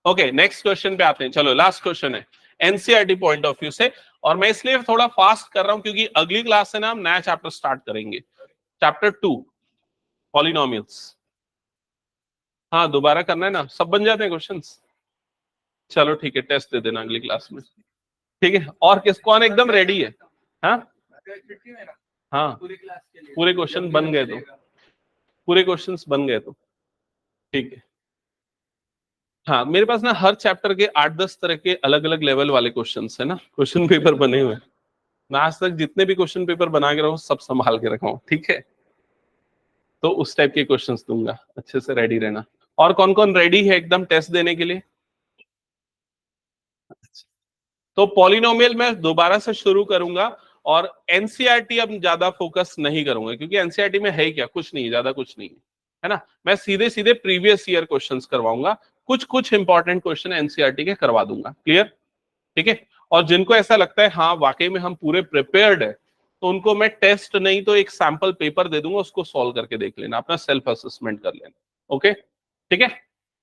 ओके, नेक्स्ट क्वेश्चन पे आते हैं। चलो लास्ट क्वेश्चन है एनसीईआरटी पॉइंट ऑफ व्यू से, और मैं इसलिए थोड़ा फास्ट कर रहा हूं क्योंकि अगली क्लास से ना हम नया चैप्टर स्टार्ट करेंगे, चैप्टर 2 पॉलिनोमियल्स। हाँ दोबारा करना है ना, सब बन जाते हैं क्वेश्चंस। चलो ठीक है, टेस्ट दे देना अगली क्लास में। ठीक है, और किस कौन एकदम रेडी है? हाँ हाँ, पूरे क्वेश्चन बन गए तो, पूरे क्वेश्चंस बन गए तो ठीक है। हाँ मेरे पास ना हर चैप्टर के 8-10 तरह के अलग अलग लेवल वाले क्वेश्चंस है ना, क्वेश्चन पेपर बने हुए हैं। मैं आज तक जितने भी क्वेश्चन पेपर बना के रहा हूँ सब संभाल के रखा हूँ, ठीक है। तो उस टाइप के क्वेश्चंस दूंगा, अच्छे से रेडी रहना। और कौन कौन रेडी है एकदम टेस्ट देने के लिए? तो पॉलिनोमियल मैं दोबारा से शुरू करूंगा, और एनसीईआरटी अब ज्यादा फोकस नहीं करूंगा क्योंकि एनसीईआरटी में है क्या, कुछ नहीं, ज्यादा कुछ नहीं है ना। मैं सीधे सीधे प्रीवियस ईयर क्वेश्चंस करवाऊंगा, कुछ कुछ इंपॉर्टेंट क्वेश्चन एनसीईआरटी के करवा दूंगा, क्लियर? ठीक है। और जिनको ऐसा लगता है हाँ वाकई में हम पूरे प्रिपेयर्ड है, तो उनको मैं टेस्ट नहीं तो एक सैंपल पेपर दे दूंगा, उसको सॉल्व करके देख लेना, अपना सेल्फ असेसमेंट कर लेना। ओके ठीक है,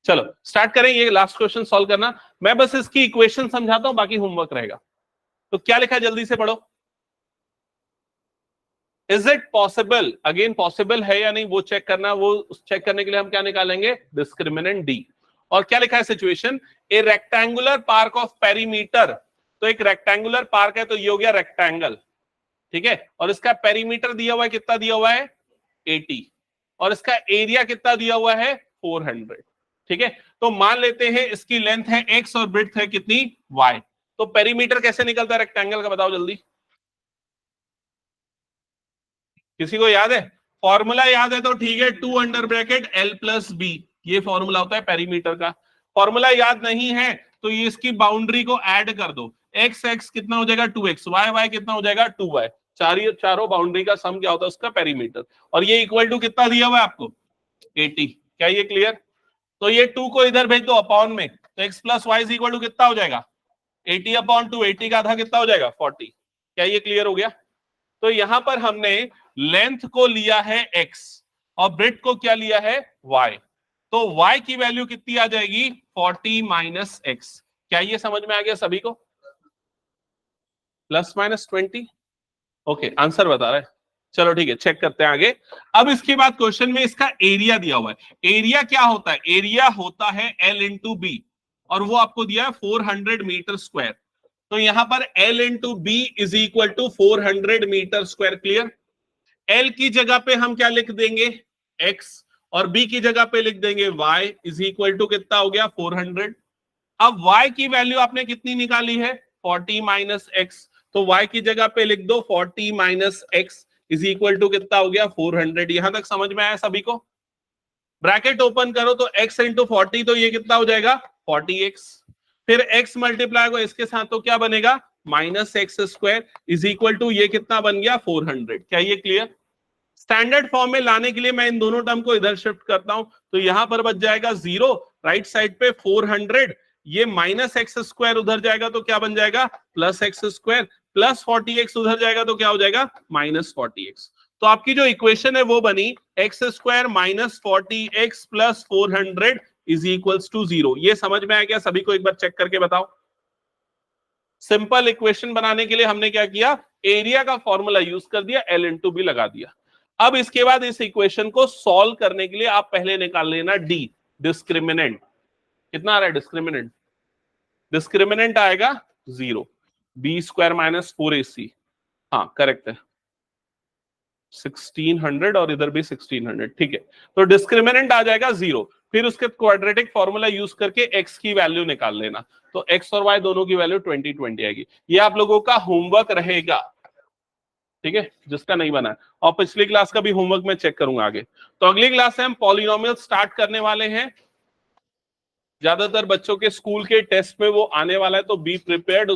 चलो स्टार्ट करें। ये लास्ट क्वेश्चन सॉल्व करना, मैं बस इसकी इक्वेशन समझाता हूं, बाकी होमवर्क रहेगा। तो क्या लिखा है जल्दी से पढ़ो। Is it possible, again possible है या नहीं वो चेक करना, वो चेक करने के लिए हम क्या निकालेंगे, डिस्क्रिमिनेंट डी। और क्या लिखा है situation, A rectangular park of perimeter. तो एक रेक्टेंगुलर पार्क है तो ये हो गया रेक्टेंगल, ठीक है। और इसका पेरीमीटर दिया हुआ है, कितना दिया हुआ है 80, और इसका एरिया कितना दिया हुआ है 400, ठीक है। तो मान लेते हैं इसकी लेंथ है x और ब्रेड्थ है कितनी y। तो पेरीमीटर कैसे निकलता है रेक्टेंगल का, बताओ जल्दी। किसी को याद है? फॉर्मूला याद है तो ठीक है, 2 under bracket l plus b, ये फॉर्मूला होता है पेरीमीटर का। फॉर्मूला याद नहीं है तो ये इसकी बाउंड्री को ऐड कर दो, x x कितना हो जाएगा 2x, y y कितना हो जाएगा 2y, चारों बाउंड्री का सम क्या होता है उसका पेरीमीटर। और ये इक्वल टू कितना दिया हुआ है आपको 80, क्या ये क्लियर? तो ये 2 को इधर भेज दो अपॉन में, तो x plus y equal to कितना हो जाएगा 80/2, 80 का आधा कितना हो जाएगा 40, क्या ये क्लियर हो गया? तो यहां पर हमने लेंथ को लिया है x और ब्रेड्थ को क्या लिया है y, तो y की वैल्यू कितनी आ जाएगी 40 माइनस x। क्या ये समझ में आ गया सभी को? +-20। ओके आंसर बता रहा है, चलो ठीक है चेक करते हैं आगे। अब इसके बाद क्वेश्चन में इसका एरिया दिया हुआ है। एरिया क्या होता है, एरिया होता है L इंटू बी, और वो आपको दिया है 400 मीटर स्क्वायर। तो यहां पर L into b is equal to 400 metre square, clear? L की जगह पे हम क्या लिख देंगे x, और b की जगह पे लिख देंगे y इज इक्वल टू कितना हो गया 400। अब y की वैल्यू आपने कितनी निकाली है 40 माइनस एक्स, तो y की जगह पे लिख दो 40 minus x is equal to कितना हो गया 400। यहां तक समझ में आया सभी को? ब्रैकेट ओपन करो तो x इंटू 40, तो ये कितना हो जाएगा 40x, फिर x मल्टीप्लाई को इसके साथ तो क्या बनेगा -x² इज इक्वल टू ये कितना बन गया 400। क्या ये क्लियर? स्टैंडर्ड फॉर्म में लाने के लिए मैं इन दोनों टर्म को इधर शिफ्ट करता हूं, तो यहां पर बच जाएगा 0, राइट साइड पे 400, ये -x² उधर जाएगा तो क्या बन जाएगा +x², प्लस 40x उधर जाएगा तो क्या हो जाएगा -40x। तो आपकी जो इक्वेशन है वो बनी x² -40x + 400 is equals to 0। ये समझ में आया क्या सभी को? एक बार चेक करके बताओ। सिंपल इक्वेशन बनाने के लिए हमने क्या किया, एरिया का फॉर्मूला यूज कर दिया, L इंटू बी लगा दिया। अब इसके बाद इस इक्वेशन को सॉल्व करने के लिए आप पहले निकाल लेना डी, डिस्क्रिमिनेंट। कितना आ रहा है डिस्क्रिमिनेंट? डिस्क्रिमिनेंट आएगा 0। बी स्क्वायर माइनस 4ac, हाँ करेक्ट है 1600 और इधर भी 1600, ठीक है। तो डिस्क्रिमिनेंट आ जाएगा 0, फिर उसके क्वाड्रेटिक फॉर्मूला यूज करके x की वैल्यू निकाल लेना, तो x और y दोनों की वैल्यू 20 आएगी। ये आप लोगों का होमवर्क रहेगा, ठीक है, जिसका नहीं बना है। और पिछली क्लास का भी होमवर्क मैं चेक करूंगा आगे। तो अगली क्लास से हम पॉलिनोमियल स्टार्ट करने वाले हैं। ज्यादातर बच्चों के स्कूल के टेस्ट में वो आने वाला है, तो बी प्रिपेयर्ड।